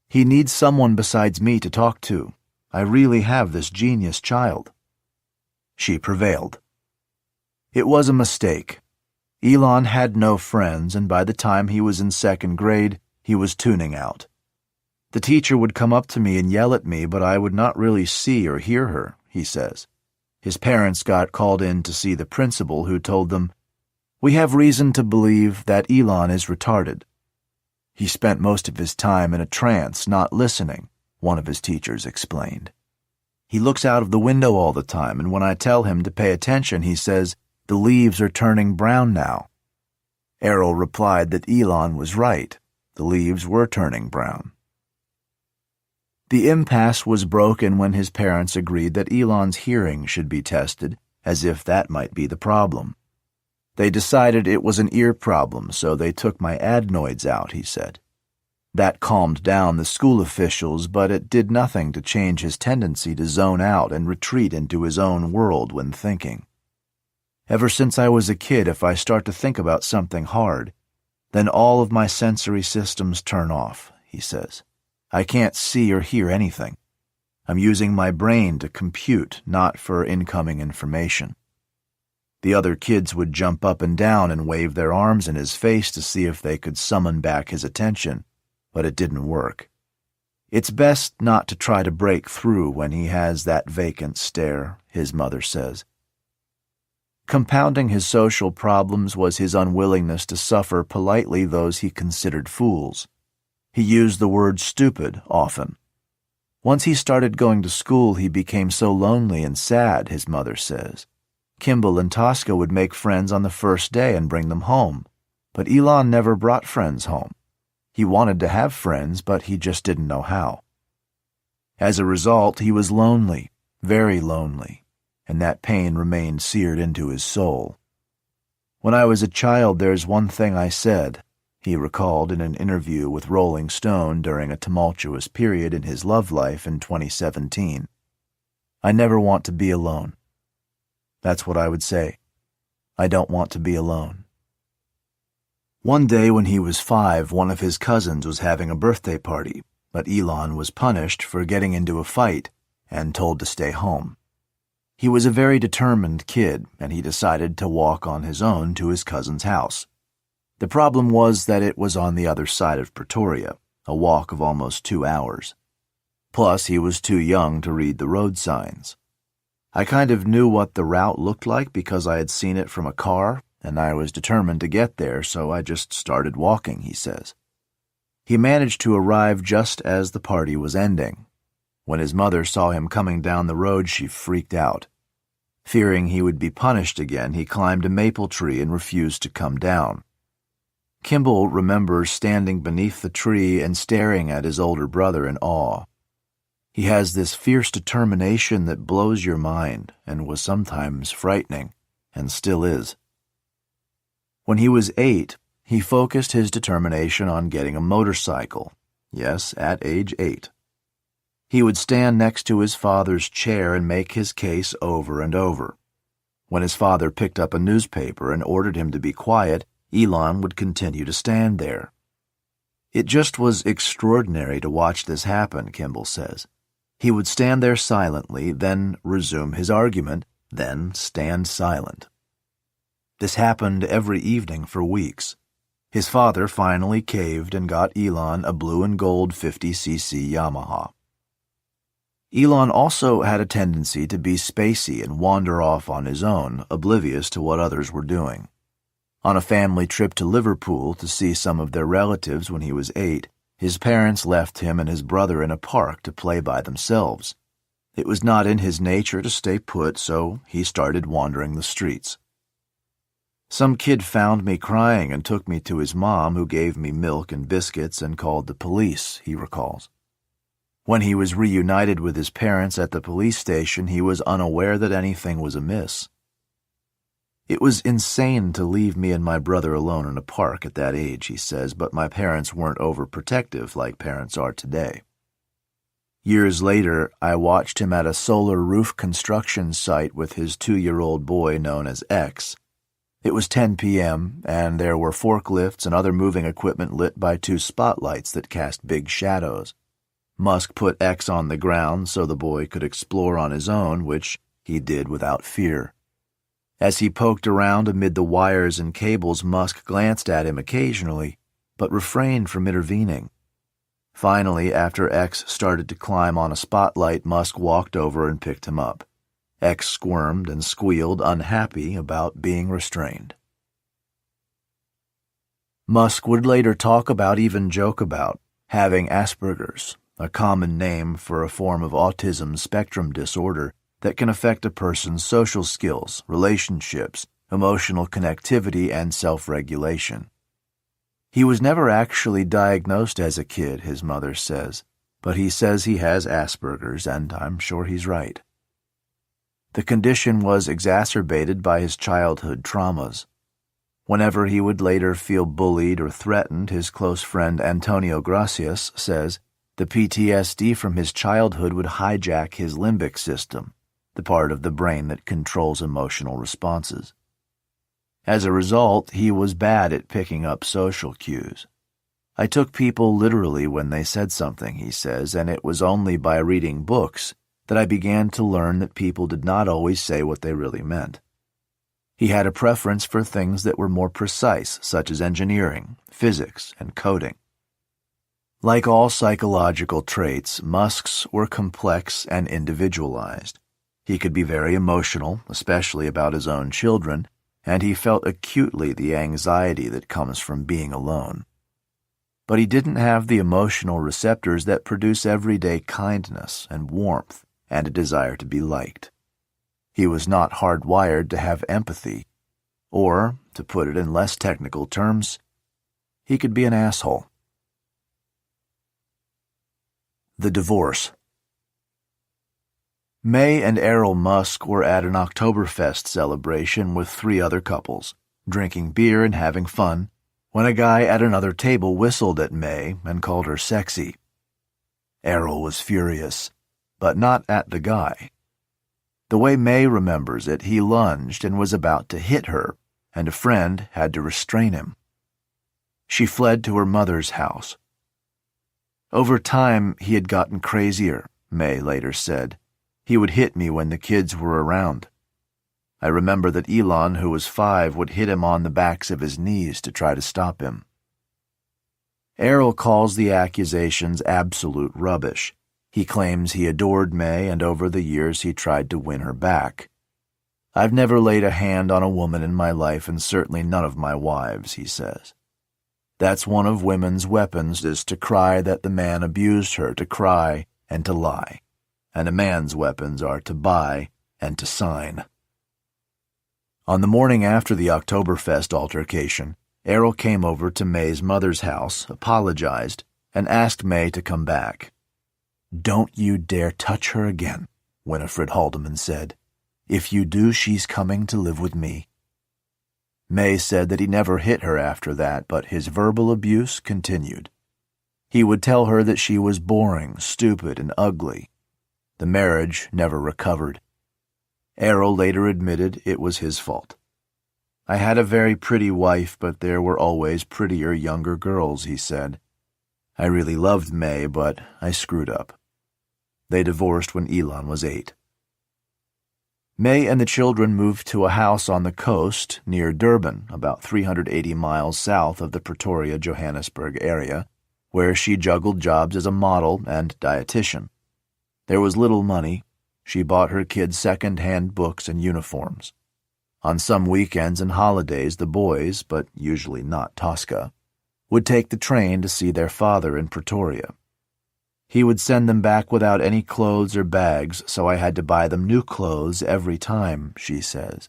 B: He needs someone besides me to talk to. I really have this genius child. She prevailed. It was a mistake. Elon had no friends, and by the time he was in 2nd grade, he was tuning out. The teacher would come up to me and yell at me, but I would not really see or hear her, he says. His parents got called in to see the principal, who told them, "We have reason to believe that Elon is retarded." He spent most of his time in a trance, not listening, one of his teachers explained. He looks out of the window all the time, and when I tell him to pay attention, he says, "The leaves are turning brown now." Errol replied that Elon was right. The leaves were turning brown. The impasse was broken when his parents agreed that Elon's hearing should be tested, as if that might be the problem. They decided it was an ear problem, so they took my adenoids out, he said. That calmed down the school officials, but it did nothing to change his tendency to zone out and retreat into his own world when thinking. Ever since I was a kid, if I start to think about something hard, then all of my sensory systems turn off, he says. I can't see or hear anything. I'm using my brain to compute, not for incoming information. The other kids would jump up and down and wave their arms in his face to see if they could summon back his attention, but it didn't work. It's best not to try to break through when he has that vacant stare, his mother says. Compounding his social problems was his unwillingness to suffer politely those he considered fools. He used the word stupid often. Once he started going to school, he became so lonely and sad, his mother says. Kimball and Tosca would make friends on the first day and bring them home, but Elon never brought friends home. He wanted to have friends, but he just didn't know how. As a result, he was lonely, very lonely, and that pain remained seared into his soul. When I was a child, there's one thing I said, he recalled in an interview with Rolling Stone during a tumultuous period in his love life in 2017. I never want to be alone. That's what I would say. I don't want to be alone. One day when he was 5, one of his cousins was having a birthday party, but Elon was punished for getting into a fight and told to stay home. He was a very determined kid, and he decided to walk on his own to his cousin's house. The problem was that it was on the other side of Pretoria, a walk of almost 2 hours. Plus, he was too young to read the road signs. I kind of knew what the route looked like because I had seen it from a car, and I was determined to get there, so I just started walking, he says. He managed to arrive just as the party was ending. When his mother saw him coming down the road, she freaked out. Fearing he would be punished again, he climbed a maple tree and refused to come down. Kimball remembers standing beneath the tree and staring at his older brother in awe. He has this fierce determination that blows your mind and was sometimes frightening, and still is. When he was 8, he focused his determination on getting a motorcycle. Yes, at age 8. He would stand next to his father's chair and make his case over and over. When his father picked up a newspaper and ordered him to be quiet, Elon would continue to stand there. It just was extraordinary to watch this happen, Kimball says. He would stand there silently, then resume his argument, then stand silent. This happened every evening for weeks. His father finally caved and got Elon a blue and gold 50cc Yamaha. Elon also had a tendency to be spacey and wander off on his own, oblivious to what others were doing. On a family trip to Liverpool to see some of their relatives when he was 8, his parents left him and his brother in a park to play by themselves. It was not in his nature to stay put, so he started wandering the streets. Some kid found me crying and took me to his mom, who gave me milk and biscuits and called the police, he recalls. When he was reunited with his parents at the police station, he was unaware that anything was amiss. It was insane to leave me and my brother alone in a park at that age, he says, but my parents weren't overprotective like parents are today. Years later, I watched him at a solar roof construction site with his 2-year-old boy known as X. It was 10 p.m., and there were forklifts and other moving equipment lit by 2 spotlights that cast big shadows. Musk put X on the ground so the boy could explore on his own, which he did without fear. As he poked around amid the wires and cables, Musk glanced at him occasionally, but refrained from intervening. Finally, after X started to climb on a spotlight, Musk walked over and picked him up. X squirmed and squealed, unhappy about being restrained. Musk would later talk about, even joke about, having Asperger's, a common name for a form of autism spectrum disorder that can affect a person's social skills, relationships, emotional connectivity, and self-regulation. He was never actually diagnosed as a kid, his mother says, but he says he has Asperger's, and I'm sure he's right. The condition was exacerbated by his childhood traumas. Whenever he would later feel bullied or threatened, his close friend Antonio Gracias says the PTSD from his childhood would hijack his limbic system, the part of the brain that controls emotional responses. As a result, he was bad at picking up social cues. I took people literally when they said something, he says, and it was only by reading books that I began to learn that people did not always say what they really meant. He had a preference for things that were more precise, such as engineering, physics, and coding. Like all psychological traits, Musk's were complex and individualized. He could be very emotional, especially about his own children, and he felt acutely the anxiety that comes from being alone. But he didn't have the emotional receptors that produce everyday kindness and warmth and a desire to be liked. He was not hardwired to have empathy, or, to put it in less technical terms, he could be an asshole. The divorce. May and Errol Musk were at an Oktoberfest celebration with 3 other couples, drinking beer and having fun, when a guy at another table whistled at May and called her sexy. Errol was furious, but not at the guy. The way May remembers it, he lunged and was about to hit her, and a friend had to restrain him. She fled to her mother's house. Over time, he had gotten crazier, May later said. He would hit me when the kids were around. I remember that Elon, who was 5, would hit him on the backs of his knees to try to stop him. Errol calls the accusations absolute rubbish. He claims he adored May, and over the years he tried to win her back. I've never laid a hand on a woman in my life, and certainly none of my wives, he says. That's one of women's weapons, is to cry that the man abused her, to cry and to lie. And a man's weapons are to buy and to sign. On the morning after the Oktoberfest altercation, Errol came over to May's mother's house, apologized, and asked May to come back. "Don't you dare touch her again," Winifred Haldeman said. "If you do, she's coming to live with me." May said that he never hit her after that, but his verbal abuse continued. He would tell her that she was boring, stupid, and ugly. The marriage never recovered. Errol later admitted it was his fault. "I had a very pretty wife, but there were always prettier younger girls," he said. "I really loved May, but I screwed up." They divorced when Elon was 8. May and the children moved to a house on the coast near Durban, about 380 miles south of the Pretoria, Johannesburg area, where she juggled jobs as a model and dietitian. There was little money. She bought her kids second-hand books and uniforms. On some weekends and holidays, the boys, but usually not Tosca, would take the train to see their father in Pretoria. He would send them back without any clothes or bags, so I had to buy them new clothes every time, she says.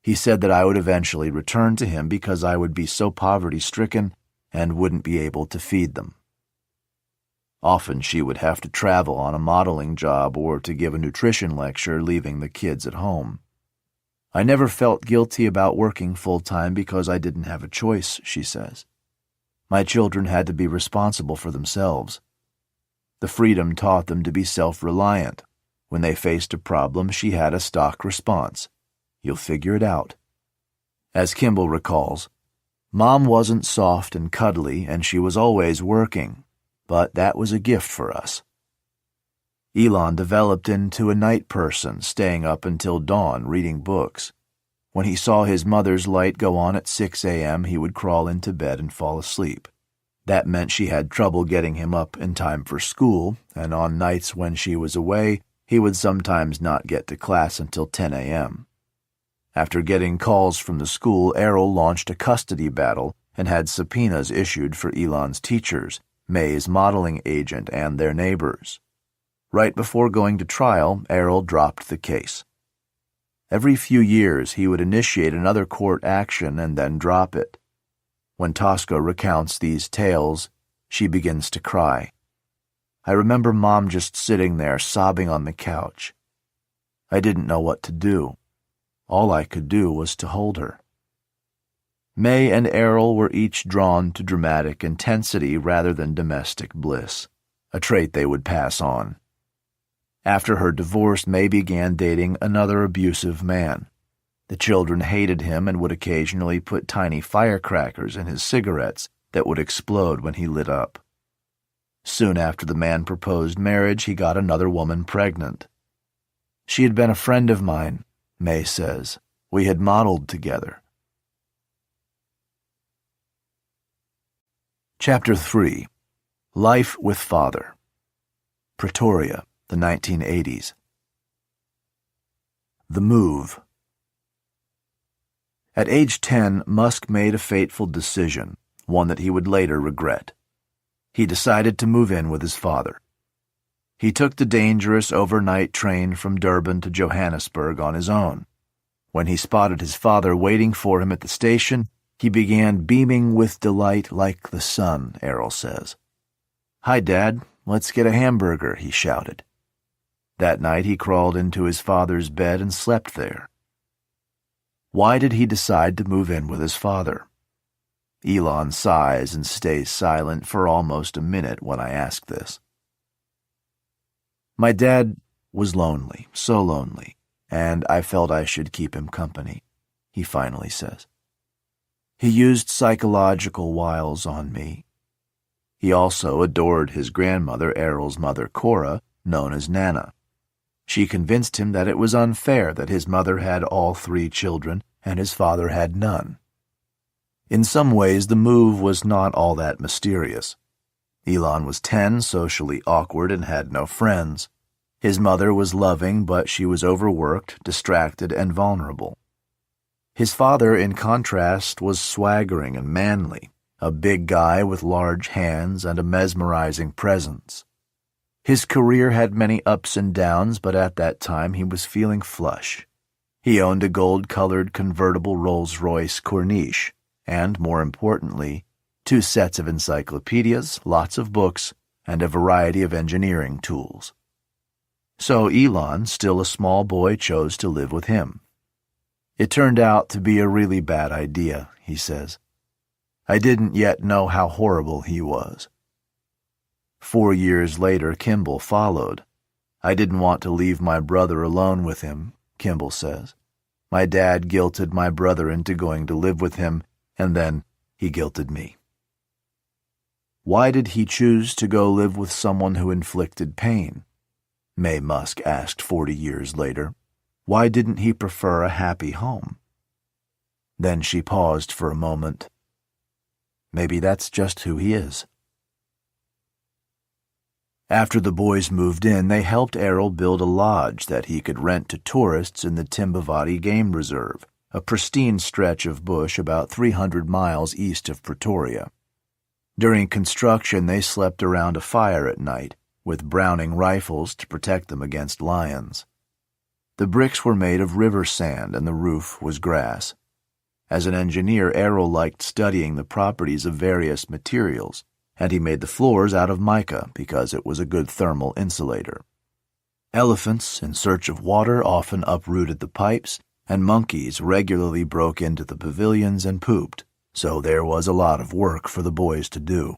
B: He said that I would eventually return to him because I would be so poverty-stricken and wouldn't be able to feed them. Often she would have to travel on a modeling job or to give a nutrition lecture, leaving the kids at home. "I never felt guilty about working full-time because I didn't have a choice," she says. "My children had to be responsible for themselves. The freedom taught them to be self-reliant. When they faced a problem, she had a stock response. You'll figure it out." As Kimball recalls, "Mom wasn't soft and cuddly, and she was always working, but that was a gift for us." Elon developed into a night person, staying up until dawn reading books. When he saw his mother's light go on at 6 a.m., he would crawl into bed and fall asleep. That meant she had trouble getting him up in time for school, and on nights when she was away, he would sometimes not get to class until 10 a.m. After getting calls from the school, Errol launched a custody battle and had subpoenas issued for Elon's teachers, May's modeling agent, and their neighbors. Right before going to trial, Errol dropped the case. Every few years, he would initiate another court action and then drop it. When Tosca recounts these tales, she begins to cry. "I remember Mom just sitting there sobbing on the couch. I didn't know what to do. All I could do was to hold her." May and Errol were each drawn to dramatic intensity rather than domestic bliss, a trait they would pass on. After her divorce, May began dating another abusive man. The children hated him and would occasionally put tiny firecrackers in his cigarettes that would explode when he lit up. Soon after the man proposed marriage, he got another woman pregnant. "She had been a friend of mine," May says. "We had modeled together." Chapter 3. Life with Father. Pretoria, the 1980s. The Move. At age 10, Musk made a fateful decision, one that he would later regret. He decided to move in with his father. He took the dangerous overnight train from Durban to Johannesburg on his own. When he spotted his father waiting for him at the station, he began beaming with delight like the sun, Errol says. "Hi, Dad, let's get a hamburger," he shouted. That night he crawled into his father's bed and slept there. Why did he decide to move in with his father? Elon sighs and stays silent for almost a minute when I ask this. "My dad was lonely, so lonely, and I felt I should keep him company," he finally says. He used psychological wiles on me. He also adored his grandmother, Errol's mother, Cora, known as Nana. She convinced him that it was unfair that his mother had all 3 children and his father had none. In some ways, the move was not all that mysterious. Elon was 10, socially awkward, and had no friends. His mother was loving, but she was overworked, distracted, and vulnerable. His father, in contrast, was swaggering and manly, a big guy with large hands and a mesmerizing presence. His career had many ups and downs, but at that time he was feeling flush. He owned a gold-colored convertible Rolls-Royce Corniche, and, more importantly, 2 sets of encyclopedias, lots of books, and a variety of engineering tools. So Elon, still a small boy, chose to live with him. It turned out to be a really bad idea, he says. I didn't yet know how horrible he was. 4 years later, Kimball followed. I didn't want to leave my brother alone with him, Kimball says. My dad guilted my brother into going to live with him, and then he guilted me. Why did he choose to go live with someone who inflicted pain? Mae Musk asked 40 years later. Why didn't he prefer a happy home? Then she paused for a moment. Maybe that's just who he is. After the boys moved in, they helped Errol build a lodge that he could rent to tourists in the Timbavati Game Reserve, a pristine stretch of bush about 300 miles east of Pretoria. During construction, they slept around a fire at night, with Browning rifles to protect them against lions. The bricks were made of river sand and the roof was grass. As an engineer, Errol liked studying the properties of various materials, and he made the floors out of mica because it was a good thermal insulator. Elephants, in search of water, often uprooted the pipes, and monkeys regularly broke into the pavilions and pooped, so there was a lot of work for the boys to do.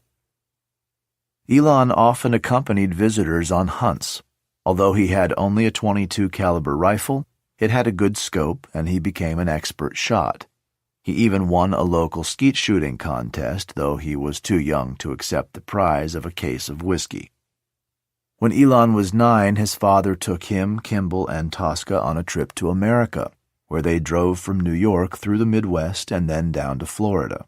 B: Elon often accompanied visitors on hunts. Although he had only a .22 caliber rifle, it had a good scope and he became an expert shot. He even won a local skeet shooting contest, though he was too young to accept the prize of a case of whiskey. When Elon was 9, his father took him, Kimball, and Tosca on a trip to America, where they drove from New York through the Midwest and then down to Florida.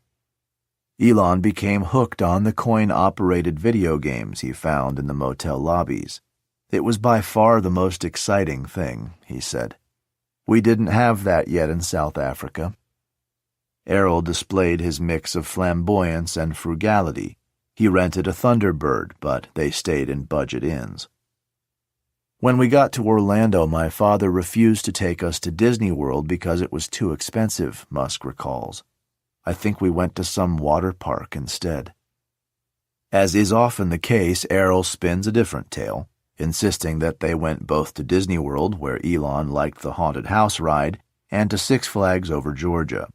B: Elon became hooked on the coin-operated video games he found in the motel lobbies. It was by far the most exciting thing, he said. We didn't have that yet in South Africa. Errol displayed his mix of flamboyance and frugality. He rented a Thunderbird, but they stayed in budget inns. When we got to Orlando, my father refused to take us to Disney World because it was too expensive, Musk recalls. I think we went to some water park instead. As is often the case, Errol spins a different tale, insisting that they went both to Disney World, where Elon liked the haunted house ride, and to Six Flags over Georgia.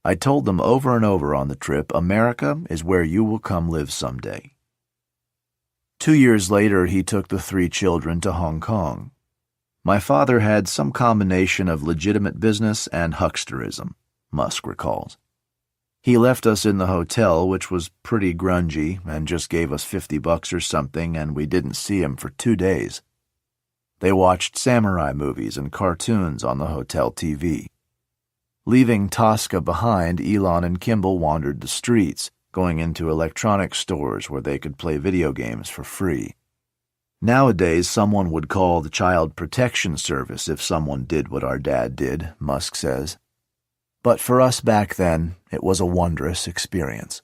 B: I told them over and over on the trip, America is where you will come live someday. 2 years later, he took the 3 children to Hong Kong. My father had some combination of legitimate business and hucksterism, Musk recalls. He left us in the hotel, which was pretty grungy, and just gave us $50 or something, and we didn't see him for 2 days. They watched samurai movies and cartoons on the hotel TV. Leaving Tosca behind, Elon and Kimball wandered the streets, going into electronics stores where they could play video games for free. Nowadays, someone would call the Child Protection Service if someone did what our dad did, Musk says. But for us back then, it was a wondrous experience.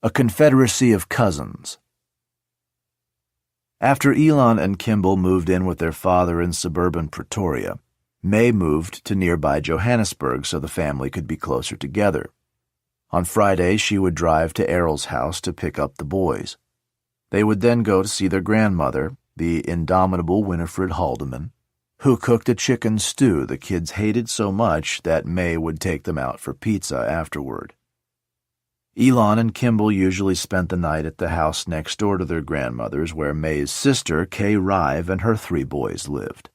B: A confederacy of cousins. After Elon and Kimball moved in with their father in suburban Pretoria, Mae moved to nearby Johannesburg so the family could be closer together. On Friday, she would drive to Errol's house to pick up the boys. They would then go to see their grandmother, the indomitable Winifred Haldeman, who cooked a chicken stew the kids hated so much that Mae would take them out for pizza afterward. Elon and Kimball usually spent the night at the house next door to their grandmother's, where Mae's sister, Kay Rive, and her 3 boys lived.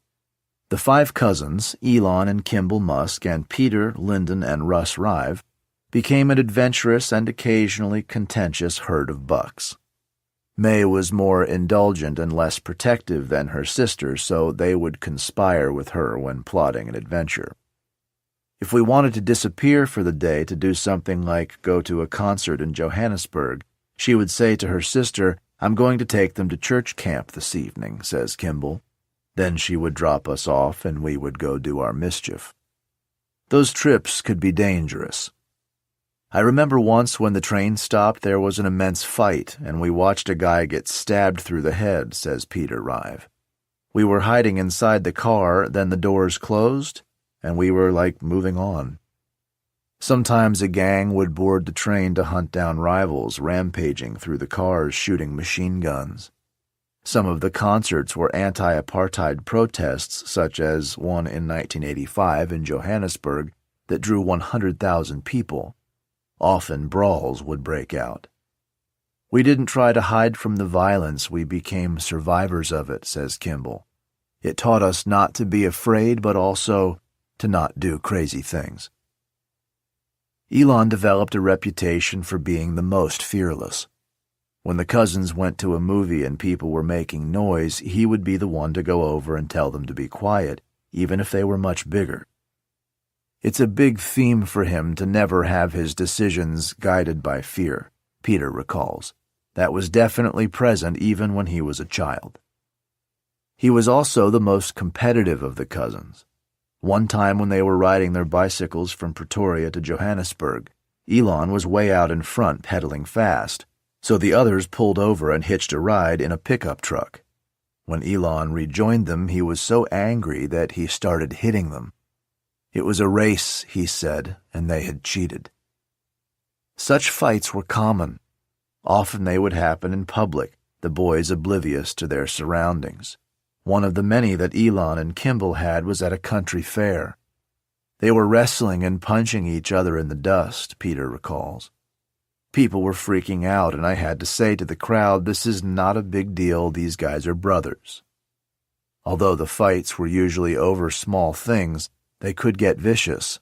B: The five cousins, Elon and Kimball Musk and Peter, Lyndon, and Russ Rive, became an adventurous and occasionally contentious herd of bucks. May was more indulgent and less protective than her sister, so they would conspire with her when plotting an adventure. If we wanted to disappear for the day to do something like go to a concert in Johannesburg, she would say to her sister, "I'm going to take them to church camp this evening," says Kimball. Then she would drop us off and we would go do our mischief. Those trips could be dangerous. I remember once when the train stopped, there was an immense fight, and we watched a guy get stabbed through the head, says Peter Rive. We were hiding inside the car, then the doors closed, and we were moving on. Sometimes a gang would board the train to hunt down rivals, rampaging through the cars, shooting machine guns. Some of the concerts were anti-apartheid protests, such as one in 1985 in Johannesburg that drew 100,000 people. Often brawls would break out. We didn't try to hide from the violence, we became survivors of it, says Kimball. It taught us not to be afraid, but also to not do crazy things. Elon developed a reputation for being the most fearless. When the cousins went to a movie and people were making noise, he would be the one to go over and tell them to be quiet, even if they were much bigger. It's a big theme for him to never have his decisions guided by fear, Peter recalls. That was definitely present even when he was a child. He was also the most competitive of the cousins. One time when they were riding their bicycles from Pretoria to Johannesburg, Elon was way out in front pedaling fast, so the others pulled over and hitched a ride in a pickup truck. When Elon rejoined them, he was so angry that he started hitting them. It was a race, he said, and they had cheated. Such fights were common. Often they would happen in public, the boys oblivious to their surroundings. One of the many that Elon and Kimball had was at a country fair. They were wrestling and punching each other in the dust, Peter recalls. People were freaking out, and I had to say to the crowd, "This is not a big deal, these guys are brothers." Although the fights were usually over small things, they could get vicious.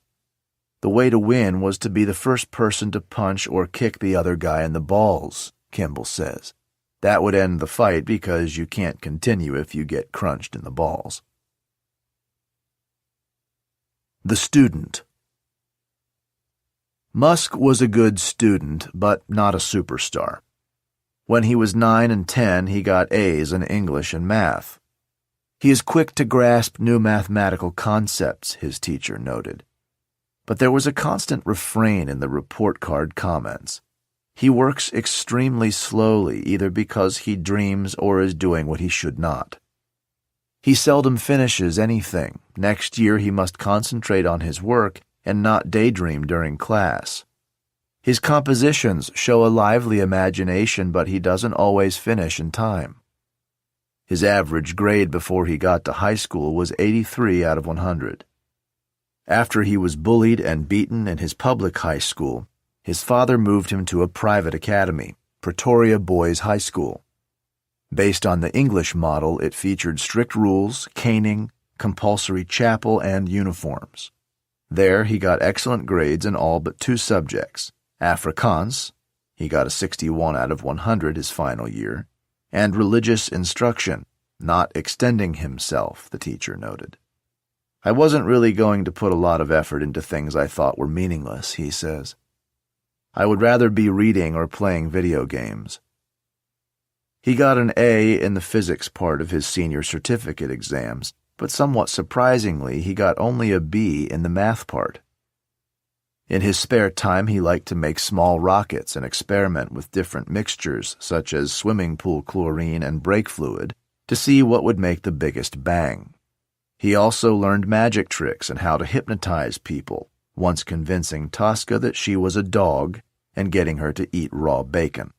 B: The way to win was to be the first person to punch or kick the other guy in the balls, Kimball says. That would end the fight because you can't continue if you get crunched in the balls. The student. Musk was a good student, but not a superstar. When he was 9 and 10, he got A's in English and math. He is quick to grasp new mathematical concepts, his teacher noted. But there was a constant refrain in the report card comments. He works extremely slowly, either because he dreams or is doing what he should not. He seldom finishes anything. Next year he must concentrate on his work and not daydream during class. His compositions show a lively imagination, but he doesn't always finish in time. His average grade before he got to high school was 83 out of 100. After he was bullied and beaten in his public high school, his father moved him to a private academy, Pretoria Boys High School. Based on the English model, it featured strict rules, caning, compulsory chapel, and uniforms. There he got excellent grades in all but 2 subjects, Afrikaans, he got a 61 out of 100 his final year, and religious instruction, not extending himself, the teacher noted. I wasn't really going to put a lot of effort into things I thought were meaningless, he says. I would rather be reading or playing video games. He got an A in the physics part of his senior certificate exams, but somewhat surprisingly, he got only a B in the math part. In his spare time, he liked to make small rockets and experiment with different mixtures, such as swimming pool chlorine and brake fluid, to see what would make the biggest bang. He also learned magic tricks and how to hypnotize people, once convincing Tosca that she was a dog and getting her to eat raw bacon.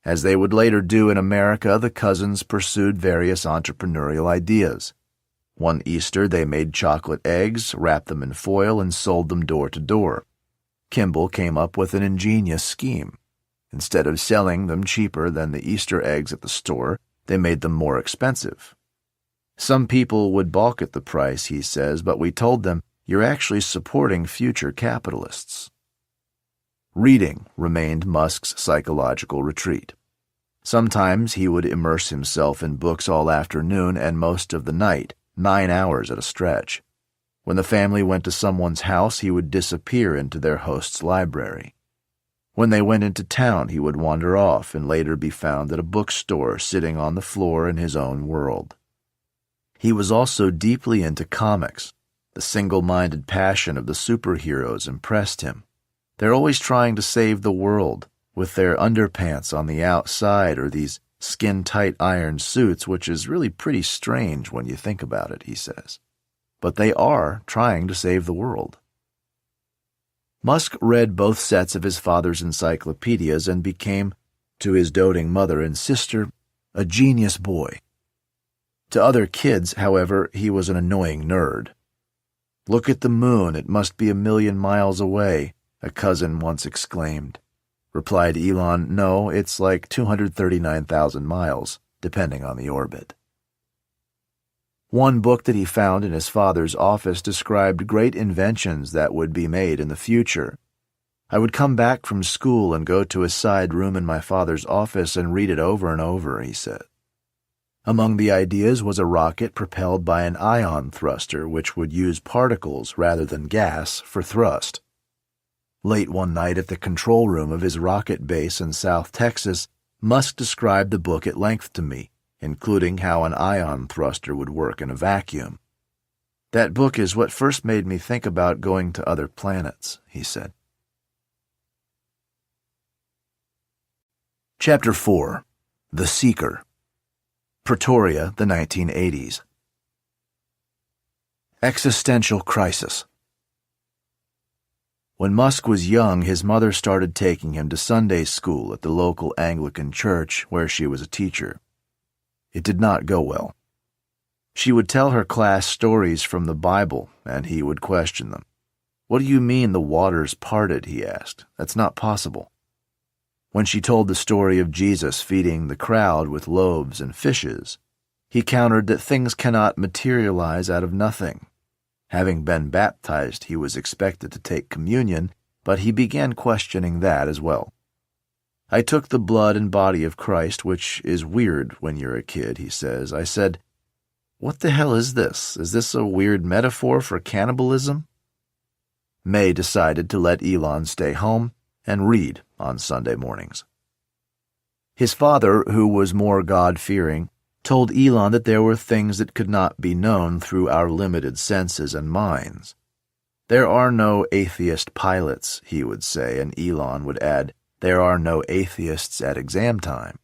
B: As they would later do in America, the cousins pursued various entrepreneurial ideas. One Easter, they made chocolate eggs, wrapped them in foil, and sold them door to door. Kimball came up with an ingenious scheme. Instead of selling them cheaper than the Easter eggs at the store, they made them more expensive. Some people would balk at the price, he says, but we told them, you're actually supporting future capitalists. Reading remained Musk's psychological retreat. Sometimes he would immerse himself in books all afternoon and most of the night, 9 hours at a stretch. When the family went to someone's house, he would disappear into their host's library. When they went into town, he would wander off and later be found at a bookstore sitting on the floor in his own world. He was also deeply into comics. The single-minded passion of the superheroes impressed him. They're always trying to save the world, with their underpants on the outside or these skin-tight iron suits, which is really pretty strange when you think about it, he says. But they are trying to save the world. Musk read both sets of his father's encyclopedias and became, to his doting mother and sister, a genius boy. To other kids, however, he was an annoying nerd. "Look at the moon, it must be 1,000,000 miles away," a cousin once exclaimed. Replied Elon, "No, it's like 239,000 miles, depending on the orbit." One book that he found in his father's office described great inventions that would be made in the future. "I would come back from school and go to a side room in my father's office and read it over and over," he said. Among the ideas was a rocket propelled by an ion thruster which would use particles rather than gas for thrust. Late one night at the control room of his rocket base in South Texas, Musk described the book at length to me, including how an ion thruster would work in a vacuum. "That book is what first made me think about going to other planets," he said. Chapter 4. The Seeker. Pretoria, the 1980s. Existential Crisis. When Musk was young, his mother started taking him to Sunday school at the local Anglican church where she was a teacher. It did not go well. She would tell her class stories from the Bible, and he would question them. "What do you mean the waters parted?" he asked. "That's not possible." When she told the story of Jesus feeding the crowd with loaves and fishes, he countered that things cannot materialize out of nothing. Having been baptized, he was expected to take communion, but he began questioning that as well. "I took the blood and body of Christ, which is weird when you're a kid," he says. "I said, what the hell is this? Is this a weird metaphor for cannibalism?" May decided to let Elon stay home and read on Sunday mornings. His father, who was more God-fearing, told Elon that there were things that could not be known through our limited senses and minds. "There are no atheist pilots," he would say, and Elon would add, "There are no atheists at exam time."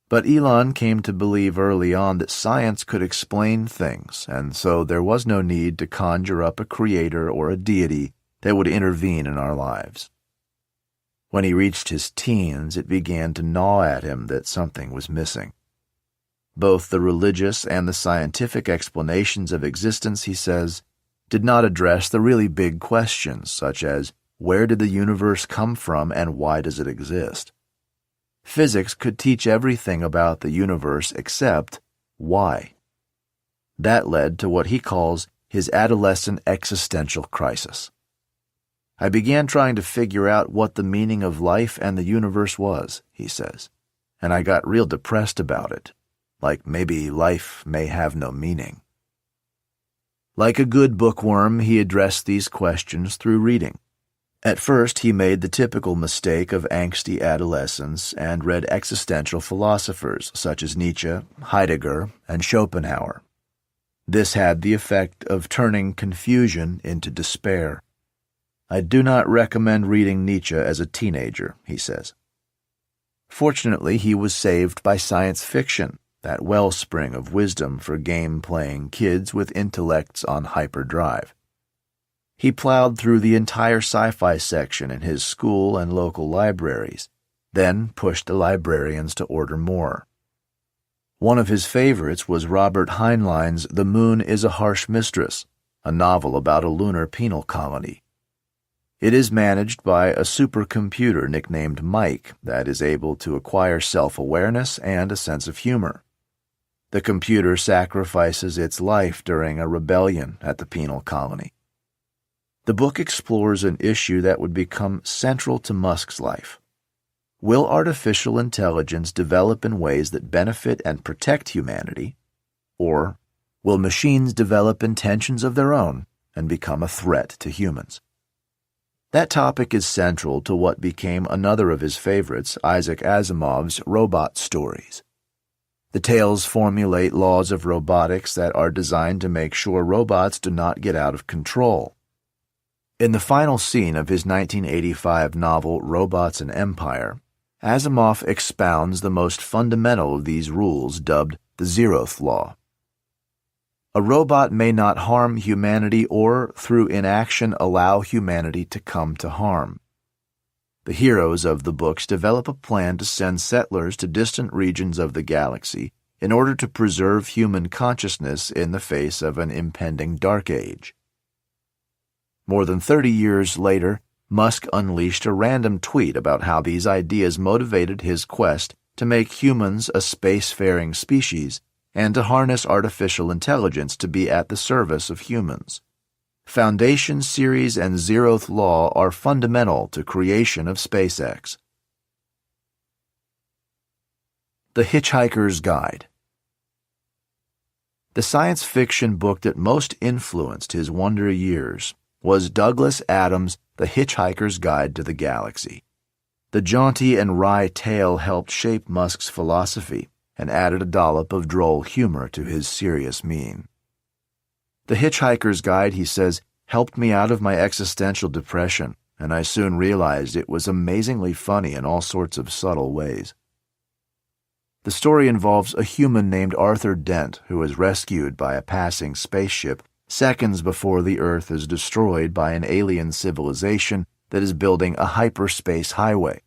B: But Elon came to believe early on that science could explain things, and so there was no need to conjure up a creator or a deity that would intervene in our lives. When he reached his teens, it began to gnaw at him that something was missing. Both the religious and the scientific explanations of existence, he says, did not address the really big questions, such as, where did the universe come from and why does it exist? Physics could teach everything about the universe except why. That led to what he calls his adolescent existential crisis. "I began trying to figure out what the meaning of life and the universe was," he says, "and I got real depressed about it, like maybe life may have no meaning." Like a good bookworm, he addressed these questions through reading. At first, he made the typical mistake of angsty adolescence and read existential philosophers such as Nietzsche, Heidegger, and Schopenhauer. This had the effect of turning confusion into despair. "I do not recommend reading Nietzsche as a teenager," he says. Fortunately, he was saved by science fiction, that wellspring of wisdom for game-playing kids with intellects on hyperdrive. He plowed through the entire sci-fi section in his school and local libraries, then pushed the librarians to order more. One of his favorites was Robert Heinlein's The Moon is a Harsh Mistress, a novel about a lunar penal colony. It is managed by a supercomputer nicknamed Mike that is able to acquire self-awareness and a sense of humor. The computer sacrifices its life during a rebellion at the penal colony. The book explores an issue that would become central to Musk's life. Will artificial intelligence develop in ways that benefit and protect humanity, or will machines develop intentions of their own and become a threat to humans? That topic is central to what became another of his favorites, Isaac Asimov's robot stories. The tales formulate laws of robotics that are designed to make sure robots do not get out of control. In the final scene of his 1985 novel Robots and Empire, Asimov expounds the most fundamental of these rules, dubbed the zeroth law. A robot may not harm humanity or, through inaction, allow humanity to come to harm. The heroes of the books develop a plan to send settlers to distant regions of the galaxy in order to preserve human consciousness in the face of an impending dark age. More than 30 years later, Musk unleashed a random tweet about how these ideas motivated his quest to make humans a spacefaring species and to harness artificial intelligence to be at the service of humans. Foundation Series and Zeroth Law are fundamental to creation of SpaceX. The Hitchhiker's Guide. The science fiction book that most influenced his wonder years was Douglas Adams' The Hitchhiker's Guide to the Galaxy. The jaunty and wry tale helped shape Musk's philosophy and added a dollop of droll humor to his serious mien. The Hitchhiker's Guide, he says, helped me out of my existential depression, and I soon realized it was amazingly funny in all sorts of subtle ways. The story involves a human named Arthur Dent who is rescued by a passing spaceship seconds before the Earth is destroyed by an alien civilization that is building a hyperspace highway.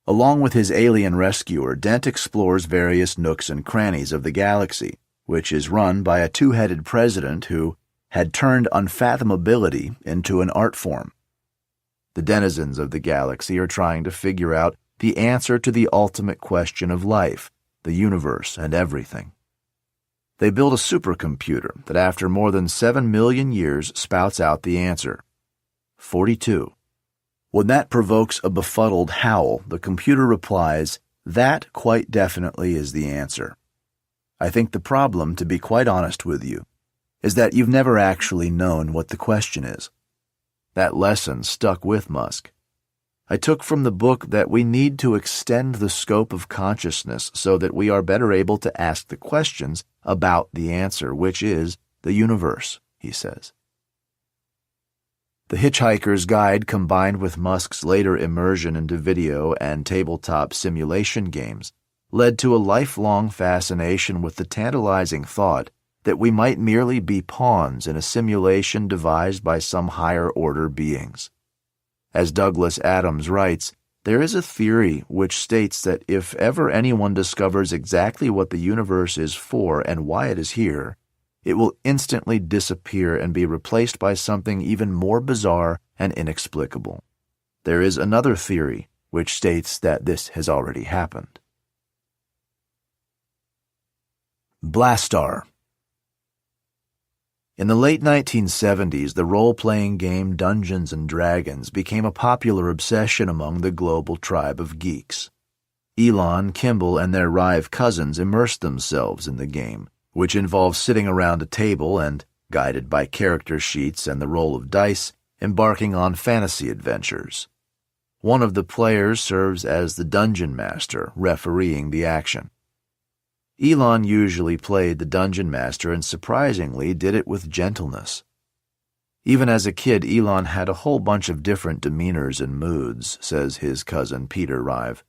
B: Along with his alien rescuer, Dent explores various nooks and crannies of the galaxy, which is run by a two-headed president who had turned unfathomability into an art form. The denizens of the galaxy are trying to figure out the answer to the ultimate question of life, the universe, and everything. They build a supercomputer that after more than 7 million years spouts out the answer. 42. When that provokes a befuddled howl, the computer replies, "That quite definitely is the answer." I think the problem, to be quite honest with you, is that you've never actually known what the question is. That lesson stuck with Musk. I took from the book that we need to extend the scope of consciousness so that we are better able to ask the questions about the answer, which is the universe, he says. The Hitchhiker's Guide, combined with Musk's later immersion into video and tabletop simulation games, led to a lifelong fascination with the tantalizing thought that we might merely be pawns in a simulation devised by some higher-order beings. As Douglas Adams writes, there is a theory which states that if ever anyone discovers exactly what the universe is for and why it is here, it will instantly disappear and be replaced by something even more bizarre and inexplicable. There is another theory which states that this has already happened. Blastar. In the late 1970s, the role-playing game Dungeons & Dragons became a popular obsession among the global tribe of geeks. Elon, Kimball, and their Rive cousins immersed themselves in the game, which involves sitting around a table and, guided by character sheets and the roll of dice, embarking on fantasy adventures. One of the players serves as the dungeon master, refereeing the action. Elon usually played the dungeon master and surprisingly did it with gentleness. Even as a kid, Elon had a whole bunch of different demeanors and moods, says his cousin Peter Rive.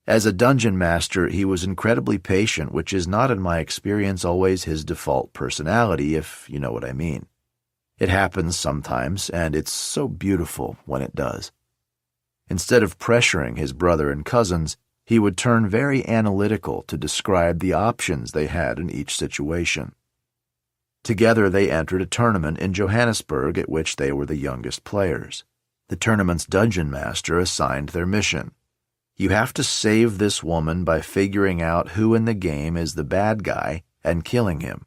B: As a dungeon master, he was incredibly patient, which is not in my experience always his default personality, if you know what I mean. It happens sometimes, and it's so beautiful when it does. Instead of pressuring his brother and cousins, he would turn very analytical to describe the options they had in each situation. Together they entered a tournament in Johannesburg at which they were the youngest players. The tournament's dungeon master assigned their mission. You have to save this woman by figuring out who in the game is the bad guy and killing him.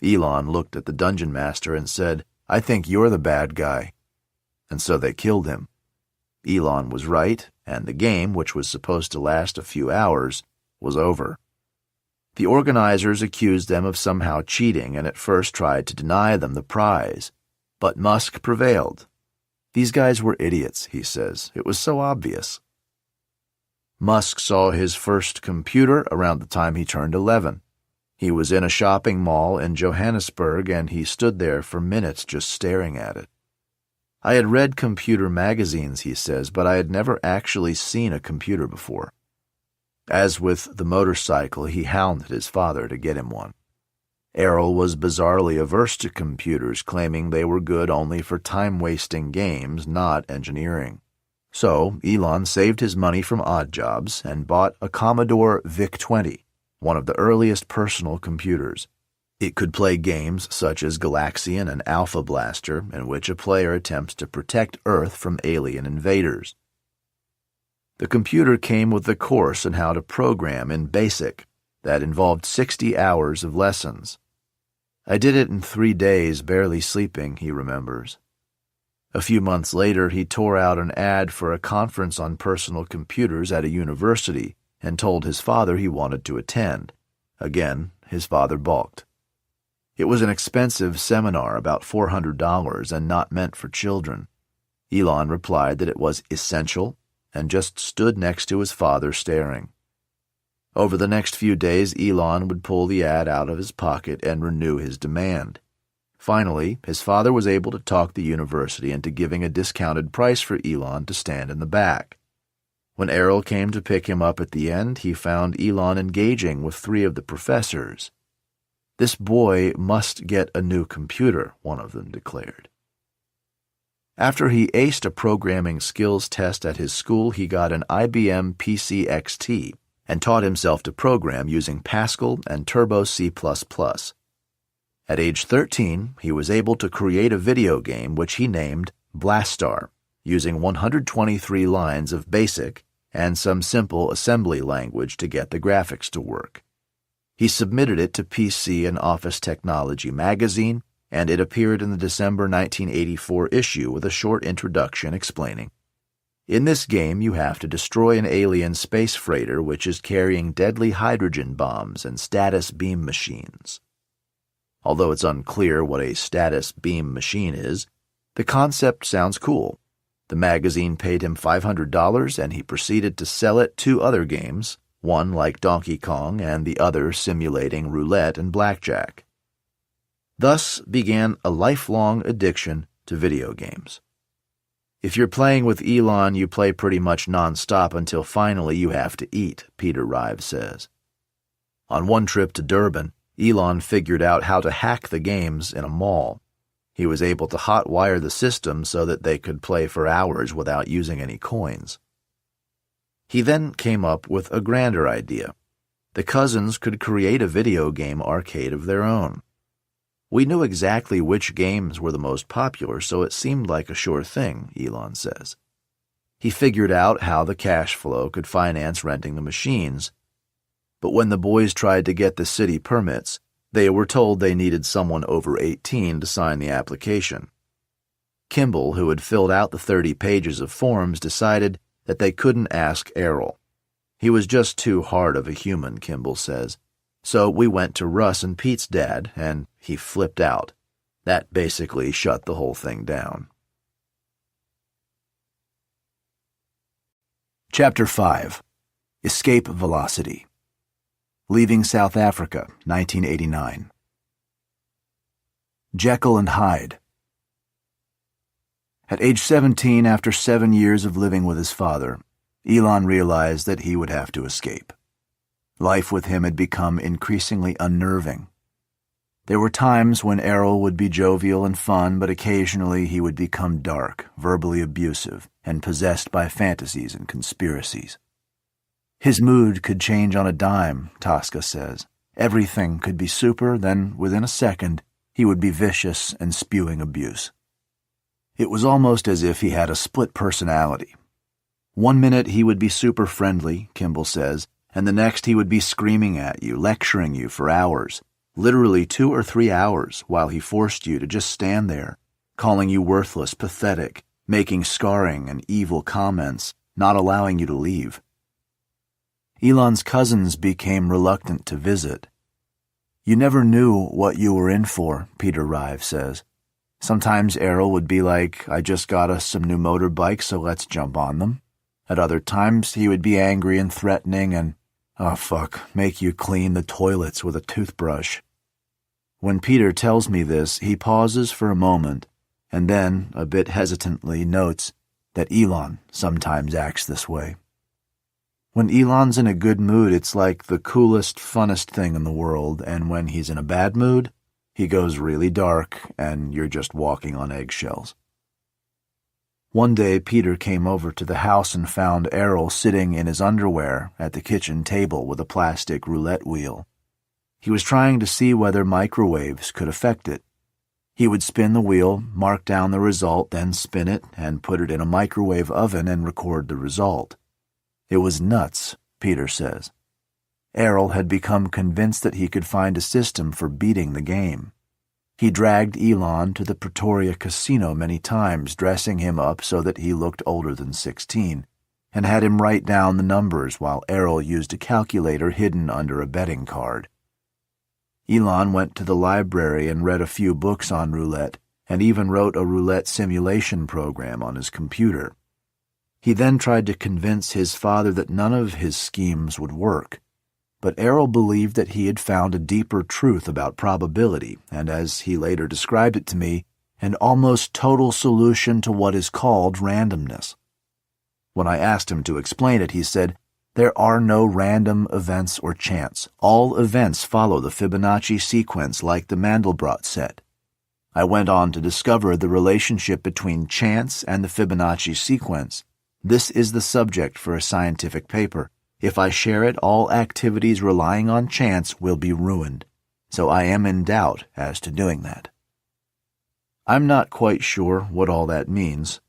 B: Elon looked at the dungeon master and said, "I think you're the bad guy." And so they killed him. Elon was right, and the game, which was supposed to last a few hours, was over. The organizers accused them of somehow cheating and at first tried to deny them the prize, but Musk prevailed. "These guys were idiots," he says. "It was so obvious." Musk saw his first computer around the time he turned 11. He was in a shopping mall in Johannesburg, and he stood there for minutes just staring at it. "I had read computer magazines," he says, "but I had never actually seen a computer before." As with the motorcycle, he hounded his father to get him one. Errol was bizarrely averse to computers, claiming they were good only for time-wasting games, not engineering. So Elon saved his money from odd jobs and bought a Commodore VIC-20, one of the earliest personal computers. It could play games such as Galaxian and Alpha Blaster, in which a player attempts to protect Earth from alien invaders. The computer came with a course on how to program in BASIC that involved 60 hours of lessons. "I did it in 3 days, barely sleeping," he remembers. A few months later, he tore out an ad for a conference on personal computers at a university and told his father he wanted to attend. Again, his father balked. It was an expensive seminar, about $400, and not meant for children. Elon replied that it was essential and just stood next to his father staring. Over the next few days, Elon would pull the ad out of his pocket and renew his demand. Finally, his father was able to talk the university into giving a discounted price for Elon to stand in the back. When Errol came to pick him up at the end, he found Elon engaging with 3 of the professors. "This boy must get a new computer," one of them declared. After he aced a programming skills test at his school, he got an IBM PC XT and taught himself to program using Pascal and Turbo C++. At age 13, he was able to create a video game which he named Blastar, using 123 lines of BASIC and some simple assembly language to get the graphics to work. He submitted it to PC and Office Technology magazine, and it appeared in the December 1984 issue with a short introduction explaining, "In this game, you have to destroy an alien space freighter which is carrying deadly hydrogen bombs and status beam machines." Although it's unclear what a status beam machine is, the concept sounds cool. The magazine paid him $500, and he proceeded to sell it 2 other games, one like Donkey Kong and the other simulating roulette and blackjack. Thus began a lifelong addiction to video games. "If you're playing with Elon, you play pretty much non-stop until finally you have to eat," Peter Rive says. On one trip to Durban, Elon figured out how to hack the games in a mall. He was able to hotwire the system so that they could play for hours without using any coins. He then came up with a grander idea. The cousins could create a video game arcade of their own. "We knew exactly which games were the most popular, so it seemed like a sure thing," Elon says. He figured out how the cash flow could finance renting the machines. But when the boys tried to get the city permits, they were told they needed someone over 18 to sign the application. Kimball, who had filled out the 30 pages of forms, decided that they couldn't ask Errol. "He was just too hard of a human," Kimball says. "So we went to Russ and Pete's dad, and he flipped out. That basically shut the whole thing down." Chapter 5. Escape Velocity. Leaving South Africa, 1989. Jekyll and Hyde. At age 17, after 7 years of living with his father, Elon realized that he would have to escape. Life with him had become increasingly unnerving. There were times when Errol would be jovial and fun, but occasionally he would become dark, verbally abusive, and possessed by fantasies and conspiracies. His mood could change on a dime, Tosca says. Everything could be super, then within a second, he would be vicious and spewing abuse. It was almost as if he had a split personality. One minute he would be super friendly, Kimball says, and the next he would be screaming at you, lecturing you for hours, literally 2 or 3 hours, while he forced you to just stand there, calling you worthless, pathetic, making scarring and evil comments, not allowing you to leave. Elon's cousins became reluctant to visit. You never knew what you were in for, Peter Rive says. Sometimes Errol would be like, I just got us some new motorbikes, so let's jump on them. At other times, he would be angry and threatening and, oh fuck, make you clean the toilets with a toothbrush. When Peter tells me this, he pauses for a moment and then, a bit hesitantly, notes that Elon sometimes acts this way. When Elon's in a good mood, it's like the coolest, funnest thing in the world, and when he's in a bad mood, he goes really dark, and you're just walking on eggshells. One day, Peter came over to the house and found Errol sitting in his underwear at the kitchen table with a plastic roulette wheel. He was trying to see whether microwaves could affect it. He would spin the wheel, mark down the result, then spin it, and put it in a microwave oven and record the result. It was nuts, Peter says. Errol had become convinced that he could find a system for beating the game. He dragged Elon to the Pretoria casino many times, dressing him up so that he looked older than 16, and had him write down the numbers while Errol used a calculator hidden under a betting card. Elon went to the library and read a few books on roulette, and even wrote a roulette simulation program on his computer. He then tried to convince his father that none of his schemes would work. But Errol believed that he had found a deeper truth about probability, and as he later described it to me, an almost total solution to what is called randomness. When I asked him to explain it, he said, "There are no random events or chance. All events follow the Fibonacci sequence like the Mandelbrot set." I went on to discover the relationship between chance and the Fibonacci sequence. This is the subject for a scientific paper. If I share it, all activities relying on chance will be ruined. So I am in doubt as to doing that. I'm not quite sure what all that means.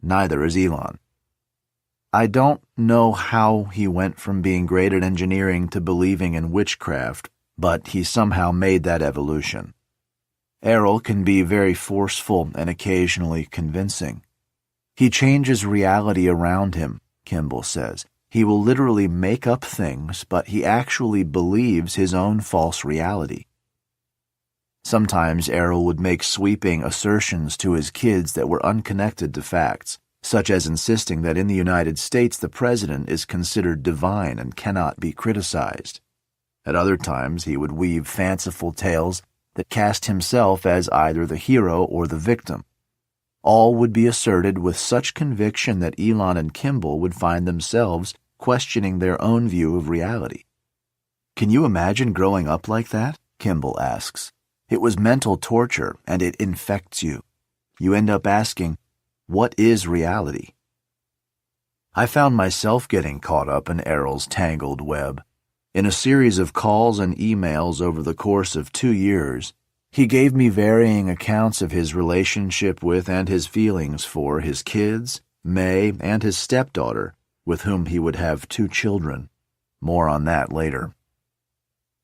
B: Neither is Elon. I don't know how he went from being great at engineering to believing in witchcraft, but he somehow made that evolution. Errol can be very forceful and occasionally convincing. He changes reality around him, Kimball says. He will literally make up things, but he actually believes his own false reality. Sometimes Errol would make sweeping assertions to his kids that were unconnected to facts, such as insisting that in the United States the president is considered divine and cannot be criticized. At other times he would weave fanciful tales that cast himself as either the hero or the victim. All would be asserted with such conviction that Elon and Kimball would find themselves questioning their own view of reality. Can you imagine growing up like that? Kimball asks. It was mental torture, and it infects you. You end up asking, what is reality? I found myself getting caught up in Errol's tangled web. In a series of calls and emails over the course of 2 years, he gave me varying accounts of his relationship with and his feelings for his kids, May, and his stepdaughter, with whom he would have 2 children. More on that later.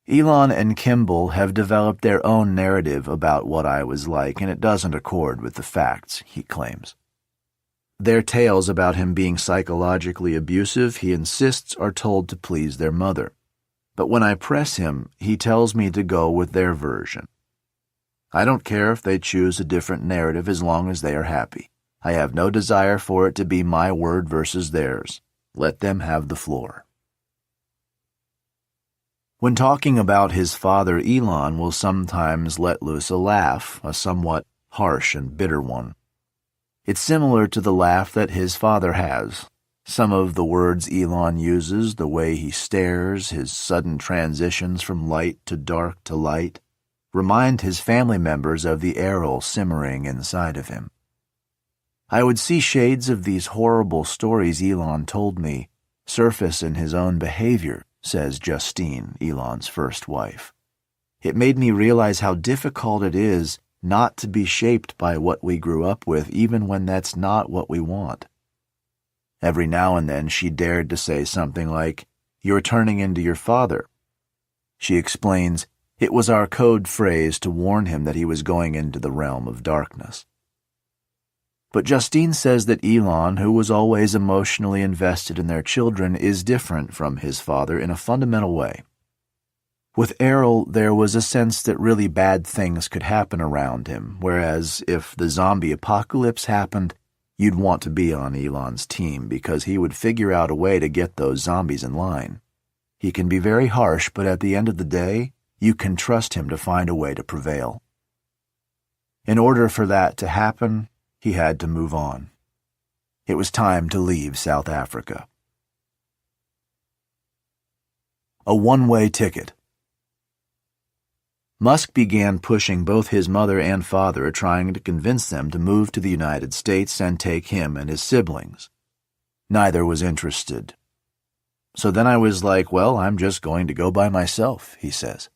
B: Elon and Kimball have developed their own narrative about what I was like, and it doesn't accord with the facts, he claims. Their tales about him being psychologically abusive, he insists, are told to please their mother. But when I press him, he tells me to go with their version. I don't care if they choose a different narrative as long as they are happy. I have no desire for it to be my word versus theirs. Let them have the floor. When talking about his father, Elon will sometimes let loose a laugh, a somewhat harsh and bitter one. It's similar to the laugh that his father has. Some of the words Elon uses, the way he stares, his sudden transitions from light to dark to light, remind his family members of the Errol simmering inside of him. I would see shades of these horrible stories Elon told me surface in his own behavior, says Justine, Elon's first wife. It made me realize how difficult it is not to be shaped by what we grew up with, even when that's not what we want. Every now and then she dared to say something like, "You're turning into your father." She explains, "It was our code phrase to warn him that he was going into the realm of darkness." But Justine says that Elon, who was always emotionally invested in their children, is different from his father in a fundamental way. With Errol, there was a sense that really bad things could happen around him, whereas if the zombie apocalypse happened, you'd want to be on Elon's team because he would figure out a way to get those zombies in line. He can be very harsh, but at the end of the day, you can trust him to find a way to prevail. In order for that to happen, he had to move on. It was time to leave South Africa. A one-way ticket. Musk began pushing both his mother and father, trying to convince them to move to the United States and take him and his siblings. Neither was interested. "So then I was like, well, I'm just going to go by myself," he says.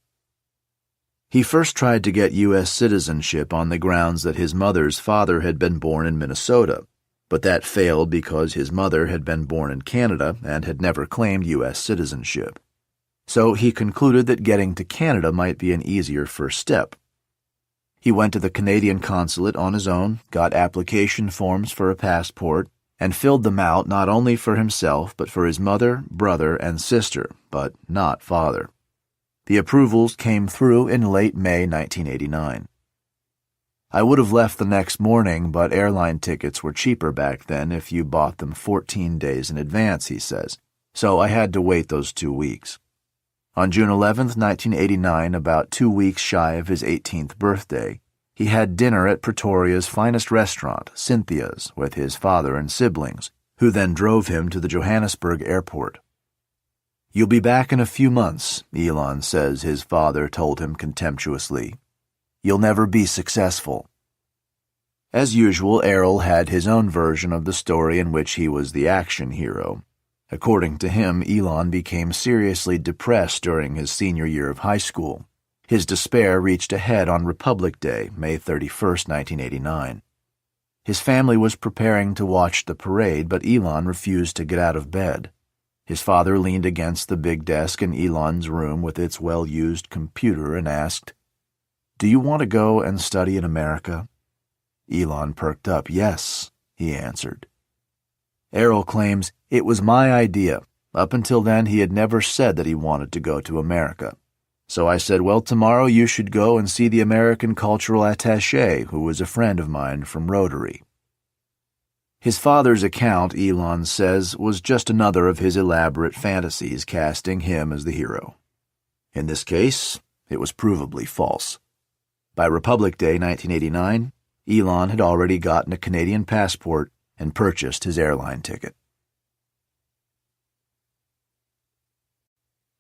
B: He first tried to get U.S. citizenship on the grounds that his mother's father had been born in Minnesota, but that failed because his mother had been born in Canada and had never claimed U.S. citizenship. So he concluded that getting to Canada might be an easier first step. He went to the Canadian consulate on his own, got application forms for a passport, and filled them out not only for himself but for his mother, brother, and sister, but not father. The approvals came through in late May 1989. "I would have left the next morning, but airline tickets were cheaper back then if you bought them 14 days in advance," he says, "so I had to wait those 2 weeks. On June 11, 1989, about 2 weeks shy of his 18th birthday, he had dinner at Pretoria's finest restaurant, Cynthia's, with his father and siblings, who then drove him to the Johannesburg airport. "You'll be back in a few months," Elon says his father told him contemptuously. "You'll never be successful." As usual, Errol had his own version of the story in which he was the action hero. According to him, Elon became seriously depressed during his senior year of high school. His despair reached a head on Republic Day, May 31, 1989. His family was preparing to watch the parade, but Elon refused to get out of bed. His father leaned against the big desk in Elon's room with its well-used computer and asked, "Do you want to go and study in America?" Elon perked up. "Yes," he answered. Errol claims, "It was my idea. Up until then, he had never said that he wanted to go to America. So I said, well, tomorrow you should go and see the American cultural attaché, who was a friend of mine from Rotary." His father's account, Elon says, was just another of his elaborate fantasies casting him as the hero. In this case, it was provably false. By Republic Day 1989, Elon had already gotten a Canadian passport and purchased his airline ticket.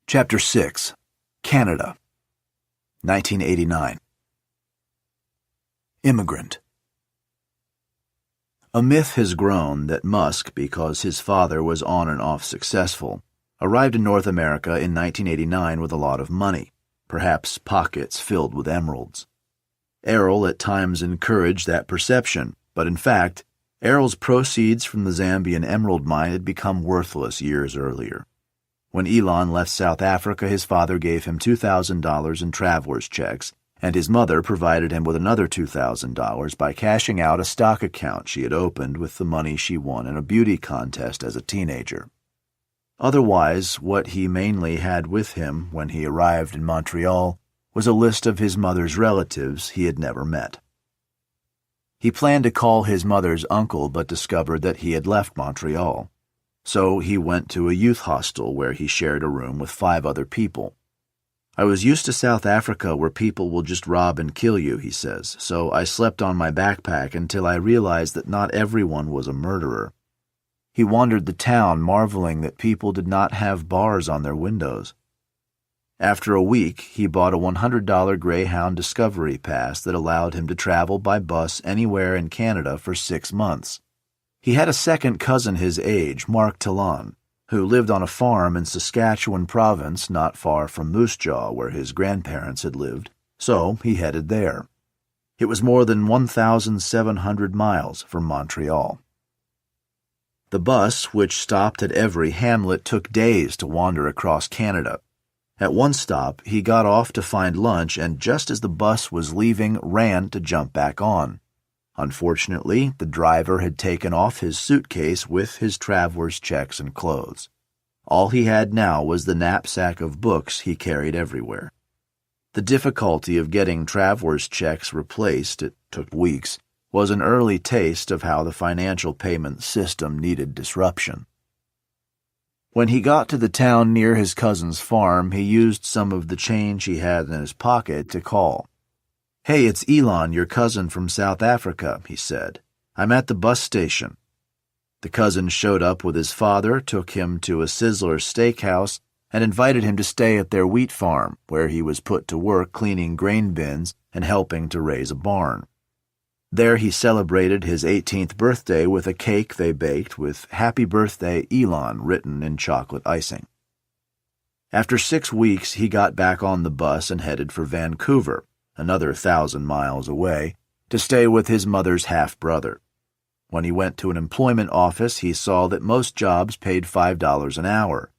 B: Chapter 6. Canada, 1989. Immigrant. A myth has grown that Musk, because his father was on and off successful, arrived in North America in 1989 with a lot of money, perhaps pockets filled with emeralds. Errol at times encouraged that perception, but in fact, Errol's proceeds from the Zambian emerald mine had become worthless years earlier. When Elon left South Africa, his father gave him $2,000 in traveler's checks, and his mother provided him with another $2,000 by cashing out a stock account she had opened with the money she won in a beauty contest as a teenager. Otherwise, what he mainly had with him when he arrived in Montreal was a list of his mother's relatives he had never met. He planned to call his mother's uncle but discovered that he had left Montreal. So he went to a youth hostel where he shared a room with 5 other people. "I was used to South Africa where people will just rob and kill you," he says, "so I slept on my backpack until I realized that not everyone was a murderer." He wandered the town, marveling that people did not have bars on their windows. After a week, he bought a $100 Greyhound Discovery Pass that allowed him to travel by bus anywhere in Canada for 6 months. He had a second cousin his age, Mark Talon, who lived on a farm in Saskatchewan province not far from Moose Jaw, where his grandparents had lived, so he headed there. It was more than 1,700 miles from Montreal. The bus, which stopped at every hamlet, took days to wander across Canada. At one stop, he got off to find lunch and just as the bus was leaving, ran to jump back on. Unfortunately, the driver had taken off his suitcase with his traveler's checks and clothes. All he had now was the knapsack of books he carried everywhere. The difficulty of getting traveler's checks replaced, it took weeks, was an early taste of how the financial payment system needed disruption. When he got to the town near his cousin's farm, he used some of the change he had in his pocket to call. "Hey, it's Elon, your cousin from South Africa," he said. "I'm at the bus station." The cousin showed up with his father, took him to a Sizzler steakhouse, and invited him to stay at their wheat farm, where he was put to work cleaning grain bins and helping to raise a barn. There he celebrated his 18th birthday with a cake they baked with "Happy Birthday, Elon" written in chocolate icing. After 6 weeks, he got back on the bus and headed for Vancouver, another 1,000 miles away, to stay with his mother's half-brother. When he went to an employment office, he saw that most jobs paid $5 an hour,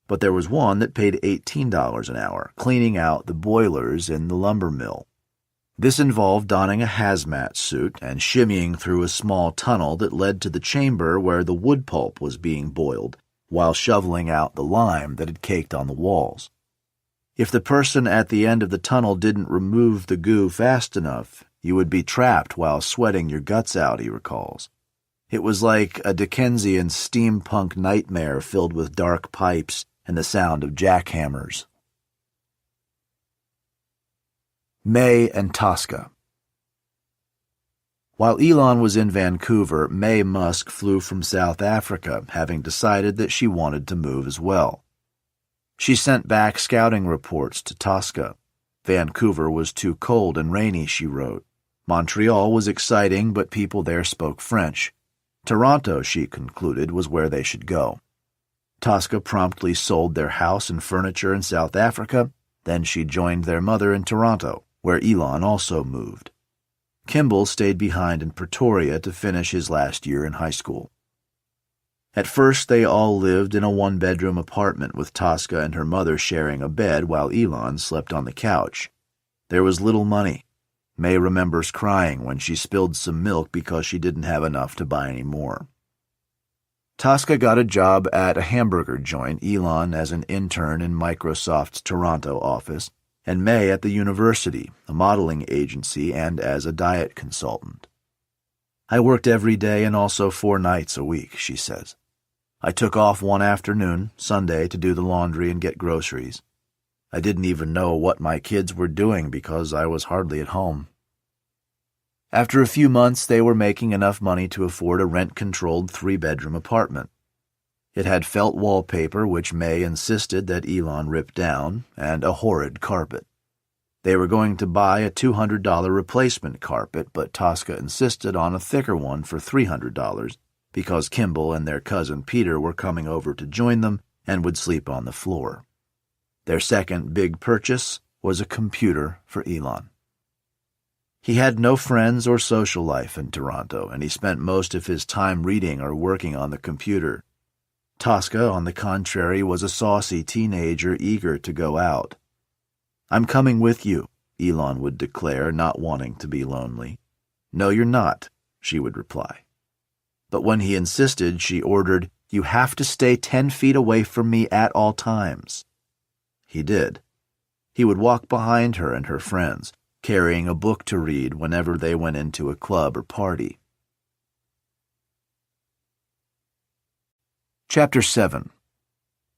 B: but there was one that paid $18 an hour, cleaning out the boilers in the lumber mill. This involved donning a hazmat suit and shimmying through a small tunnel that led to the chamber where the wood pulp was being boiled, while shoveling out the lime that had caked on the walls. If the person at the end of the tunnel didn't remove the goo fast enough, you would be trapped while sweating your guts out, he recalls. It was like a Dickensian steampunk nightmare filled with dark pipes and the sound of jackhammers. May and Tosca. While Elon was in Vancouver, May Musk flew from South Africa, having decided that she wanted to move as well. She sent back scouting reports to Tosca. Vancouver was too cold and rainy, she wrote. Montreal was exciting, but people there spoke French. Toronto, she concluded, was where they should go. Tosca promptly sold their house and furniture in South Africa. Then she joined their mother in Toronto, where Elon also moved. Kimball stayed behind in Pretoria to finish his last year in high school. At first, they all lived in a one-bedroom apartment with Tosca and her mother sharing a bed while Elon slept on the couch. There was little money. May remembers crying when she spilled some milk because she didn't have enough to buy any more. Tosca got a job at a hamburger joint, Elon as an intern in Microsoft's Toronto office, and May at the university, a modeling agency, and as a diet consultant. "I worked every day and also 4 nights a week," she says. "I took off one afternoon, Sunday, to do the laundry and get groceries. I didn't even know what my kids were doing because I was hardly at home." After a few months, they were making enough money to afford a rent-controlled 3-bedroom apartment. It had felt wallpaper, which May insisted that Elon rip down, and a horrid carpet. They were going to buy a $200 replacement carpet, but Tosca insisted on a thicker one for $300 because Kimball and their cousin Peter were coming over to join them and would sleep on the floor. Their second big purchase was a computer for Elon. He had no friends or social life in Toronto, and he spent most of his time reading or working on the computer. Tosca, on the contrary, was a saucy teenager eager to go out. "I'm coming with you," Elon would declare, not wanting to be lonely. "No, you're not," she would reply. But when he insisted, she ordered, "You have to stay 10 feet away from me at all times." He did. He would walk behind her and her friends, carrying a book to read whenever they went into a club or party. Chapter 7.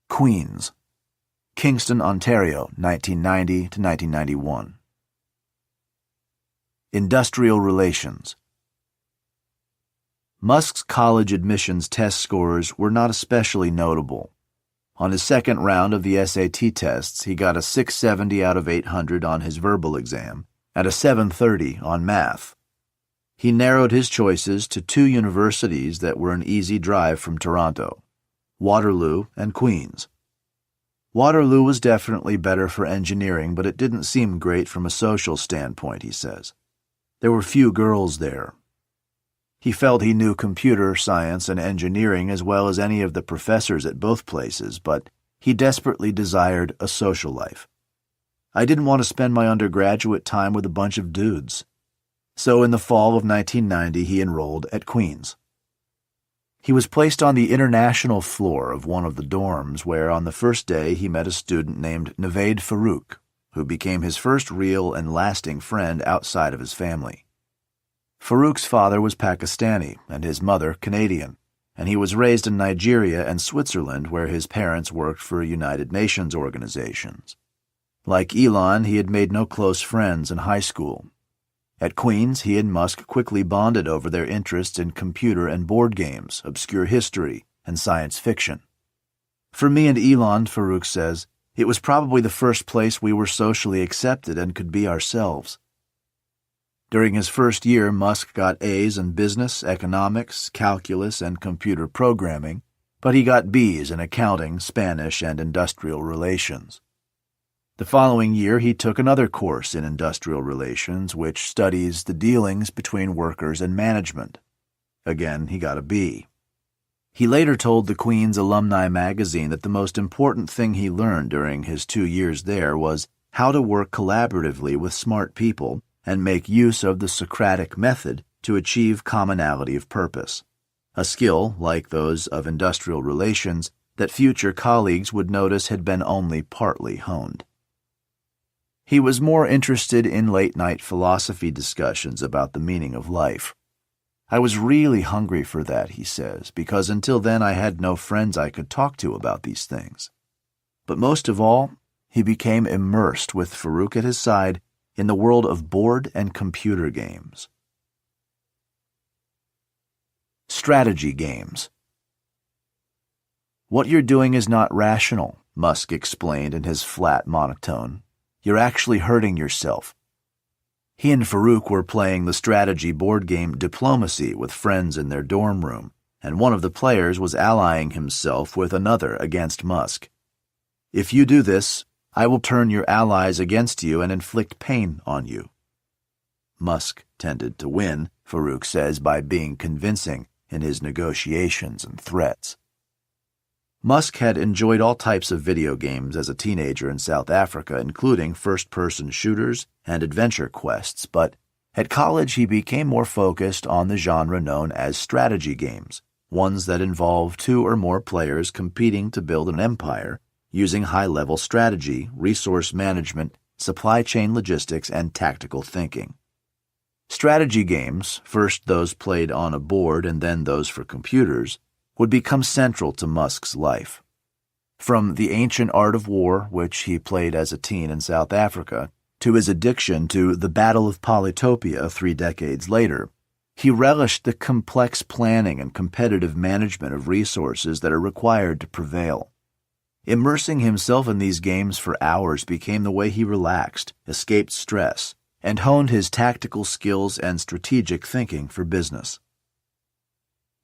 B: Queens. Kingston, Ontario, 1990 to 1991. Industrial relations. Musk's college admissions test scores were not especially notable. On his second round of the SAT tests, he got a 670 out of 800 on his verbal exam and a 730 on math. He narrowed his choices to 2 universities that were an easy drive from Toronto, Waterloo and Queen's. Waterloo was definitely better for engineering, but it didn't seem great from a social standpoint, he says. There were few girls there. He felt he knew computer science and engineering as well as any of the professors at both places, but he desperately desired a social life. I didn't want to spend my undergraduate time with a bunch of dudes. So in the fall of 1990, he enrolled at Queen's. He was placed on the international floor of one of the dorms where on the first day he met a student named Navaid Farouk, who became his first real and lasting friend outside of his family. Farouk's father was Pakistani and his mother Canadian, and he was raised in Nigeria and Switzerland where his parents worked for United Nations organizations. Like Elon, he had made no close friends in high school. At Queen's, he and Musk quickly bonded over their interests in computer and board games, obscure history, and science fiction. For me and Elon, Farouk says, it was probably the first place we were socially accepted and could be ourselves. During his first year, Musk got A's in business, economics, calculus, and computer programming, but he got B's in accounting, Spanish, and industrial relations. The following year, he took another course in industrial relations, which studies the dealings between workers and management. Again, he got a B. He later told the Queen's Alumni magazine that the most important thing he learned during his 2 years there was how to work collaboratively with smart people and make use of the Socratic method to achieve commonality of purpose, a skill, like those of industrial relations, that future colleagues would notice had been only partly honed. He was more interested in late-night philosophy discussions about the meaning of life. I was really hungry for that, he says, because until then I had no friends I could talk to about these things. But most of all, he became immersed with Farouk at his side in the world of board and computer games. Strategy games. What you're doing is not rational, Musk explained in his flat monotone. You're actually hurting yourself. He and Farouk were playing the strategy board game Diplomacy with friends in their dorm room, and one of the players was allying himself with another against Musk. If you do this, I will turn your allies against you and inflict pain on you. Musk tended to win, Farouk says, by being convincing in his negotiations and threats. Musk had enjoyed all types of video games as a teenager in South Africa, including first-person shooters and adventure quests, but at college he became more focused on the genre known as strategy games, ones that involve 2 or more players competing to build an empire using high-level strategy, resource management, supply chain logistics, and tactical thinking. Strategy games, first those played on a board and then those for computers, would become central to Musk's life. From the ancient art of war, which he played as a teen in South Africa, to his addiction to the Battle of Polytopia 3 decades later, he relished the complex planning and competitive management of resources that are required to prevail. Immersing himself in these games for hours became the way he relaxed, escaped stress, and honed his tactical skills and strategic thinking for business.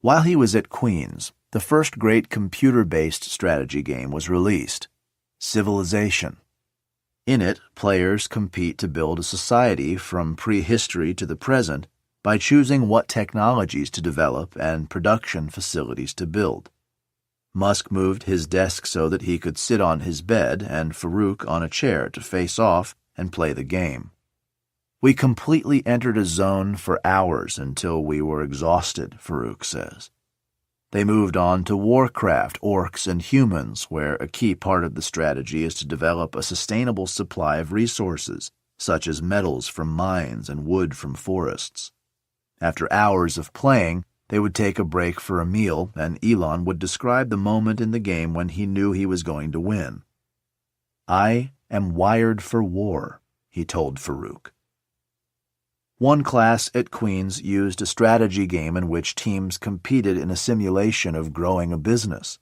B: While he was at Queen's, the first great computer-based strategy game was released, Civilization. In it, players compete to build a society from prehistory to the present by choosing what technologies to develop and production facilities to build. Musk moved his desk so that he could sit on his bed and Farouk on a chair to face off and play the game. We completely entered a zone for hours until we were exhausted, Farouk says. They moved on to Warcraft, Orcs, and Humans, where a key part of the strategy is to develop a sustainable supply of resources, such as metals from mines and wood from forests. After hours of playing, they would take a break for a meal, and Elon would describe the moment in the game when he knew he was going to win. I am wired for war, he told Farouk. One class at Queen's used a strategy game in which teams competed in a simulation of growing a business.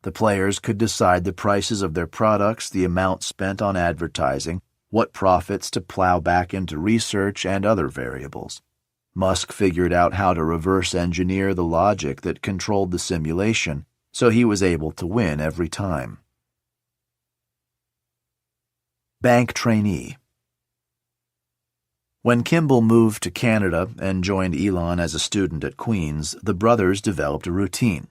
B: The players could decide the prices of their products, the amount spent on advertising, what profits to plow back into research, and other variables. Musk figured out how to reverse engineer the logic that controlled the simulation, so he was able to win every time. Bank trainee. When Kimball moved to Canada and joined Elon as a student at Queen's, the brothers developed a routine.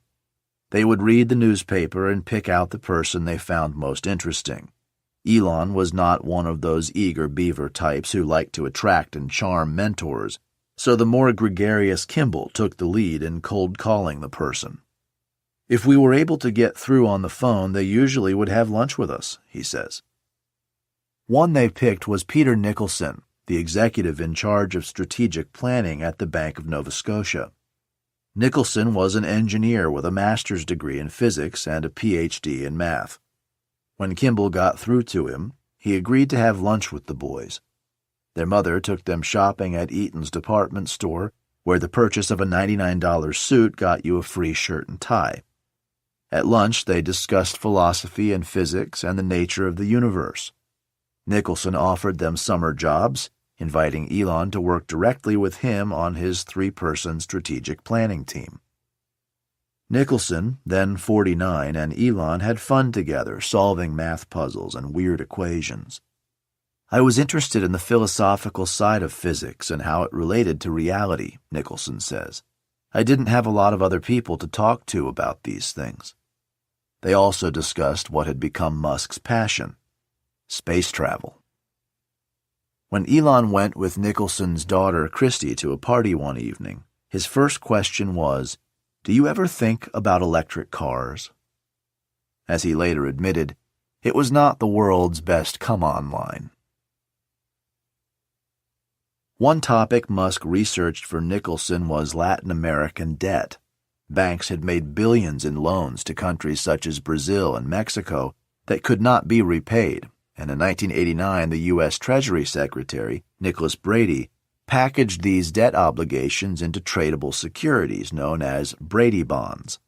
B: They would read the newspaper and pick out the person they found most interesting. Elon was not one of those eager beaver types who like to attract and charm mentors, so the more gregarious Kimball took the lead in cold calling the person. If we were able to get through on the phone, they usually would have lunch with us, he says. One they picked was Peter Nicholson, the executive in charge of strategic planning at the Bank of Nova Scotia. Nicholson was an engineer with a master's degree in physics and a PhD in math. When Kimball got through to him, he agreed to have lunch with the boys. Their mother took them shopping at Eaton's department store, where the purchase of a $99 suit got you a free shirt and tie. At lunch, they discussed philosophy and physics and the nature of the universe. Nicholson offered them summer jobs, inviting Elon to work directly with him on his 3-person strategic planning team. Nicholson, then 49, and Elon had fun together, solving math puzzles and weird equations. I was interested in the philosophical side of physics and how it related to reality, Nicholson says. I didn't have a lot of other people to talk to about these things. They also discussed what had become Musk's passion: space travel. When Elon went with Nicholson's daughter Christy to a party one evening, his first question was, "Do you ever think about electric cars?" As he later admitted, it was not the world's best come-on line. One topic Musk researched for Nicholson was Latin American debt. Banks had made billions in loans to countries such as Brazil and Mexico that could not be repaid, and in 1989 the U.S. Treasury Secretary, Nicholas Brady, packaged these debt obligations into tradable securities known as Brady bonds.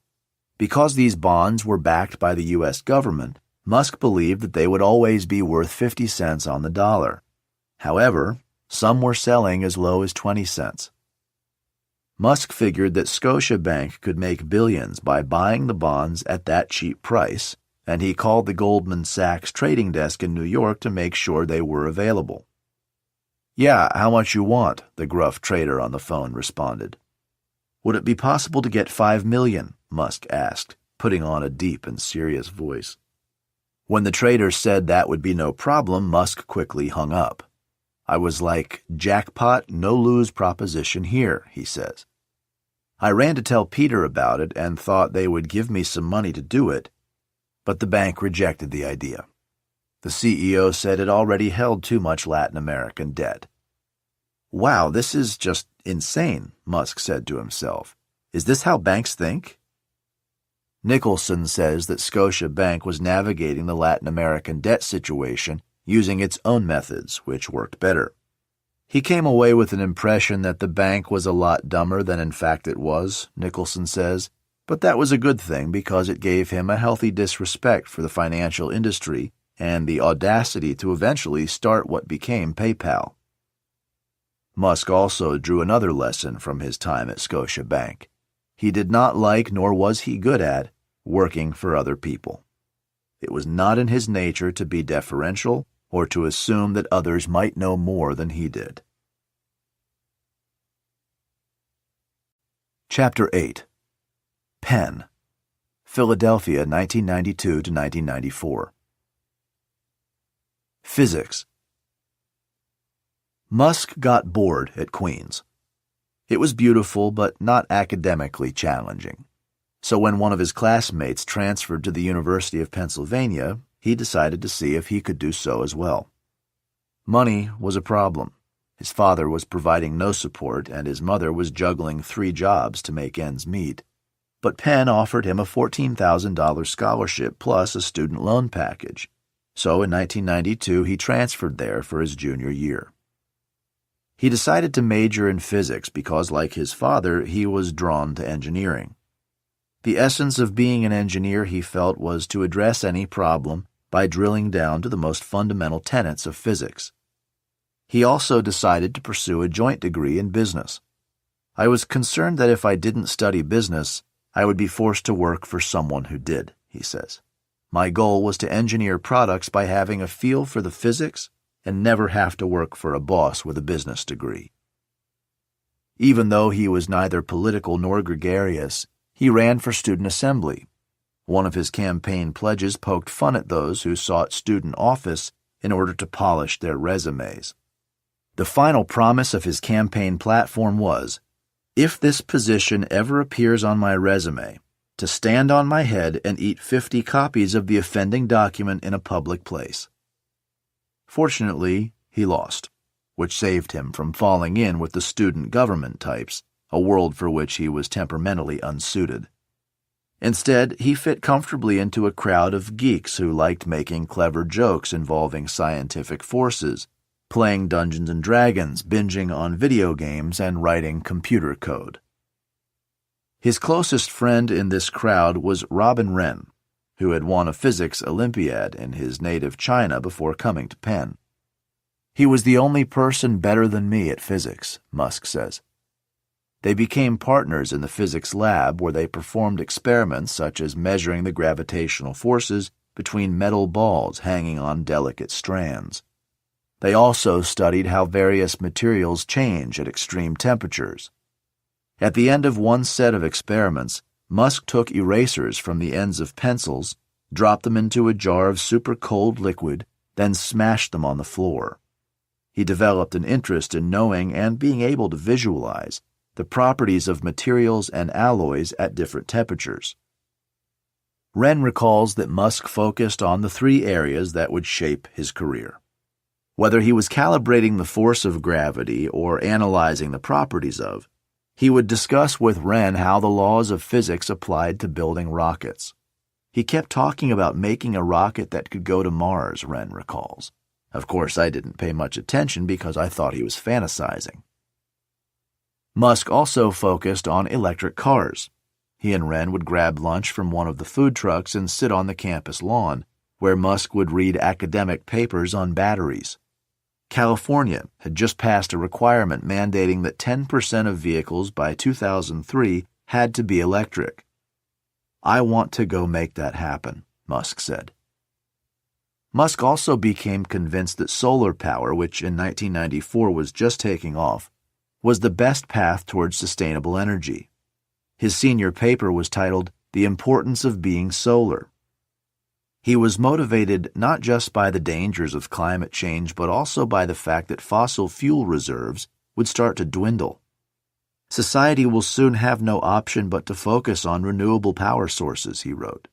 B: Because these bonds were backed by the U.S. government, Musk believed that they would always be worth 50 cents on the dollar. However, some were selling as low as 20 cents. Musk figured that Scotiabank could make billions by buying the bonds at that cheap price, and he called the Goldman Sachs trading desk in New York to make sure they were available. "Yeah, how much you want?" the gruff trader on the phone responded. "Would it be possible to get $5 million?" Musk asked, putting on a deep and serious voice. When the trader said that would be no problem, Musk quickly hung up. "I was like, jackpot, no-lose proposition here," he says. "I ran to tell Peter about it and thought they would give me some money to do it, but the bank rejected the idea. The CEO said it already held too much Latin American debt." "Wow, this is just insane," Musk said to himself. "Is this how banks think?" Nicholson says that Scotiabank was navigating the Latin American debt situation using its own methods, which worked better. He came away with an impression that the bank was a lot dumber than in fact it was, Nicholson says, but that was a good thing because it gave him a healthy disrespect for the financial industry and the audacity to eventually start what became PayPal. Musk also drew another lesson from his time at Scotiabank. He did not like, nor was he good at, working for other people. It was not in his nature to be deferential or to assume that others might know more than he did. Chapter 8. Penn, Philadelphia, 1992 to 1994. Physics. Musk got bored at Queen's. It was beautiful, but not academically challenging. So when one of his classmates transferred to the University of Pennsylvania, he decided to see if he could do so as well. Money was a problem. His father was providing no support, and his mother was juggling 3 jobs to make ends meet. But Penn offered him a $14,000 scholarship plus a student loan package. So in 1992, he transferred there for his junior year. He decided to major in physics because, like his father, he was drawn to engineering. The essence of being an engineer, he felt, was to address any problem by drilling down to the most fundamental tenets of physics. He also decided to pursue a joint degree in business. "I was concerned that if I didn't study business, I would be forced to work for someone who did," he says. "My goal was to engineer products by having a feel for the physics and never have to work for a boss with a business degree. Even though he was neither political nor gregarious, he ran for student assembly. One of his campaign pledges poked fun at those who sought student office in order to polish their resumes. The final promise of his campaign platform was, "If this position ever appears on my resume, to stand on my head and eat 50 copies of the offending document in a public place." Fortunately, he lost, which saved him from falling in with the student government types, a world for which he was temperamentally unsuited. Instead, he fit comfortably into a crowd of geeks who liked making clever jokes involving scientific forces, playing Dungeons & Dragons, binging on video games, and writing computer code. His closest friend in this crowd was Robin Wren, who had won a physics Olympiad in his native China before coming to Penn. "He was the only person better than me at physics," Musk says. They became partners in the physics lab where they performed experiments such as measuring the gravitational forces between metal balls hanging on delicate strands. They also studied how various materials change at extreme temperatures. At the end of one set of experiments, Musk took erasers from the ends of pencils, dropped them into a jar of super cold liquid, then smashed them on the floor. He developed an interest in knowing and being able to visualize the properties of materials and alloys at different temperatures. Wren recalls that Musk focused on the three areas that would shape his career. Whether he was calibrating the force of gravity or analyzing the properties of, he would discuss with Wren how the laws of physics applied to building rockets. He kept talking about making a rocket that could go to Mars, Wren recalls. Of course, I didn't pay much attention because I thought he was fantasizing. Musk also focused on electric cars. He and Wren would grab lunch from one of the food trucks and sit on the campus lawn, where Musk would read academic papers on batteries. California had just passed a requirement mandating that 10% of vehicles by 2003 had to be electric. "I want to go make that happen," Musk said. Musk also became convinced that solar power, which in 1994 was just taking off, was the best path towards sustainable energy. His senior paper was titled "The Importance of Being Solar." He was motivated not just by the dangers of climate change, but also by the fact that fossil fuel reserves would start to dwindle. "Society will soon have no option but to focus on renewable power sources," he wrote.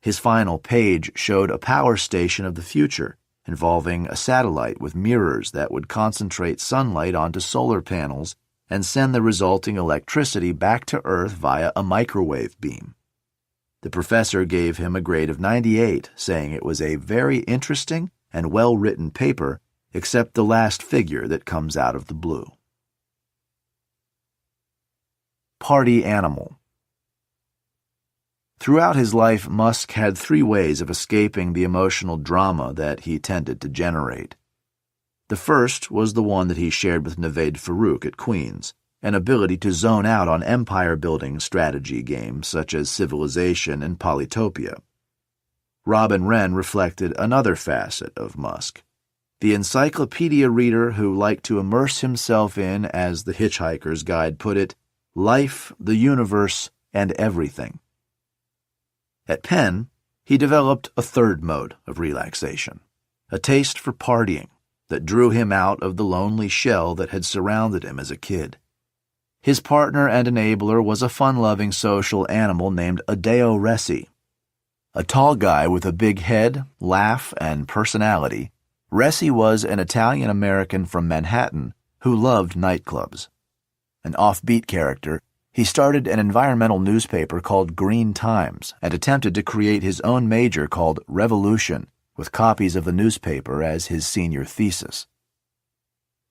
B: His final page showed a power station of the future, involving a satellite with mirrors that would concentrate sunlight onto solar panels and send the resulting electricity back to Earth via a microwave beam. The professor gave him a grade of 98, saying it was a very interesting and well-written paper, except the last figure that comes out of the blue. Party animal. Throughout his life, Musk had three ways of escaping the emotional drama that he tended to generate. The first was the one that he shared with Naved Farouk at Queen's, an ability to zone out on empire-building strategy games such as Civilization and Polytopia. Robin Wren reflected another facet of Musk, the encyclopedia reader who liked to immerse himself in, as The Hitchhiker's Guide put it, life, the universe, and everything. At Penn, he developed a third mode of relaxation, a taste for partying that drew him out of the lonely shell that had surrounded him as a kid. His partner and enabler was a fun-loving social animal named Adeo Ressi. A tall guy with a big head, laugh, and personality, Ressi was an Italian-American from Manhattan who loved nightclubs. An offbeat character, he started an environmental newspaper called Green Times and attempted to create his own major called Revolution, with copies of the newspaper as his senior thesis.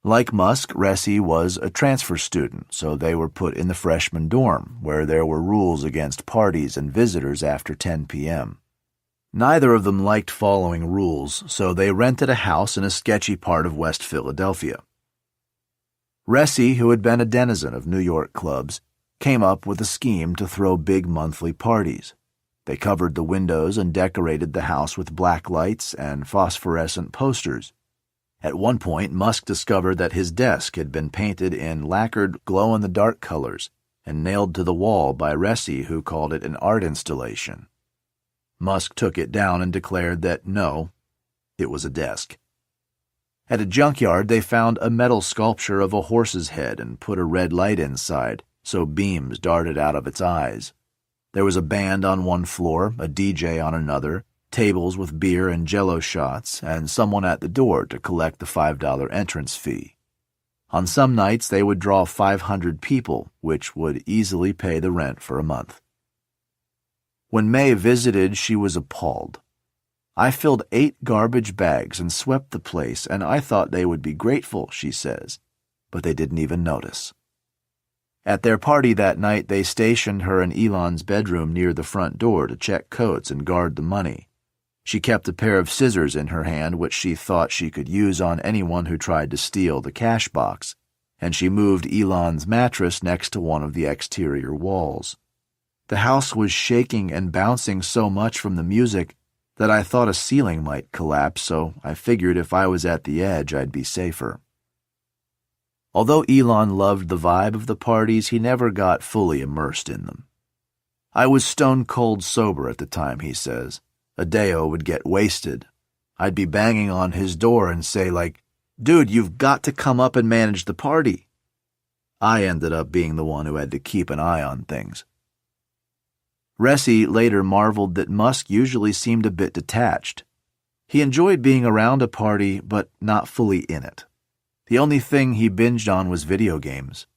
B: Like Musk, Ressi was a transfer student, so they were put in the freshman dorm, where there were rules against parties and visitors after 10 p.m. Neither of them liked following rules, so they rented a house in a sketchy part of West Philadelphia. Ressi, who had been a denizen of New York clubs, came up with a scheme to throw big monthly parties. They covered the windows and decorated the house with black lights and phosphorescent posters. At one point, Musk discovered that his desk had been painted in lacquered glow-in-the-dark colors and nailed to the wall by Resi, who called it an art installation. Musk took it down and declared that no, it was a desk. At a junkyard, they found a metal sculpture of a horse's head and put a red light inside, so beams darted out of its eyes. There was a band on one floor, a DJ on another, tables with beer and Jell-O shots, and someone at the door to collect the $5 entrance fee. On some nights, they would draw 500 people, which would easily pay the rent for a month. When May visited, she was appalled. "I filled 8 garbage bags and swept the place, and I thought they would be grateful," she says, but they didn't even notice. At their party that night, they stationed her in Elon's bedroom near the front door to check coats and guard the money. She kept a pair of scissors in her hand, which she thought she could use on anyone who tried to steal the cash box, and she moved Elon's mattress next to one of the exterior walls. The house was shaking and bouncing so much from the music that I thought a ceiling might collapse, so I figured if I was at the edge, I'd be safer. Although Elon loved the vibe of the parties, he never got fully immersed in them. "I was stone cold sober at the time," he says. Adeo would get wasted. I'd be banging on his door and say, like, "Dude, you've got to come up and manage the party." I ended up being the one who had to keep an eye on things. Resi later marveled that Musk usually seemed a bit detached. He enjoyed being around a party, but not fully in it. The only thing he binged on was video games.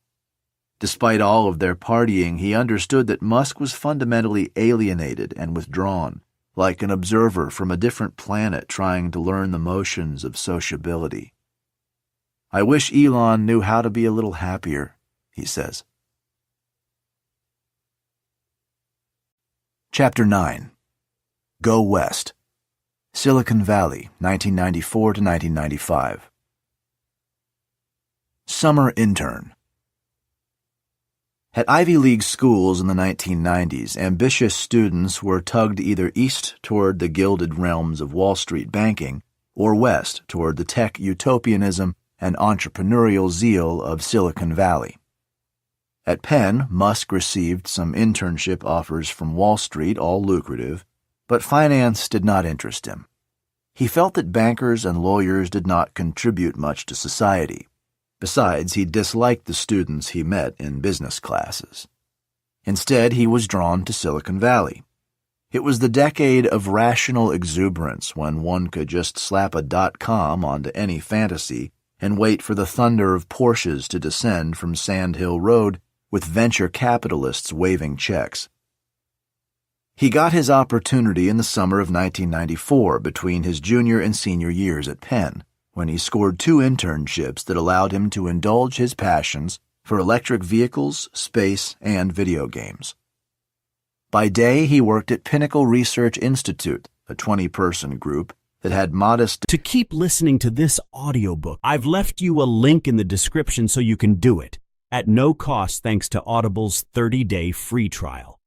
B: Despite all of their partying, he understood that Musk was fundamentally alienated and withdrawn, like an observer from a different planet trying to learn the motions of sociability. "I wish Elon knew how to be a little happier," he says. Chapter 9. Go West. Silicon Valley, 1994 to 1995. Summer intern. At Ivy League schools in the 1990s, ambitious students were tugged either east toward the gilded realms of Wall Street banking or west toward the tech utopianism and entrepreneurial zeal of Silicon Valley. At Penn, Musk received some internship offers from Wall Street, all lucrative, but finance did not interest him. He felt that bankers and lawyers did not contribute much to society. Besides, he disliked the students he met in business classes. Instead, he was drawn to Silicon Valley. It was the decade of rational exuberance when one could just slap a .com onto any fantasy and wait for the thunder of Porsches to descend from Sand Hill Road with venture capitalists waving checks. He got his opportunity in the summer of 1994 between his junior and senior years at Penn, when he scored 2 internships that allowed him to indulge his passions for electric vehicles, space, and video games. By day, he worked at Pinnacle Research Institute, a 20-person group that had modest...
C: To keep listening to this audiobook, I've left you a link in the description so you can do it, at no cost thanks to Audible's 30-day free trial.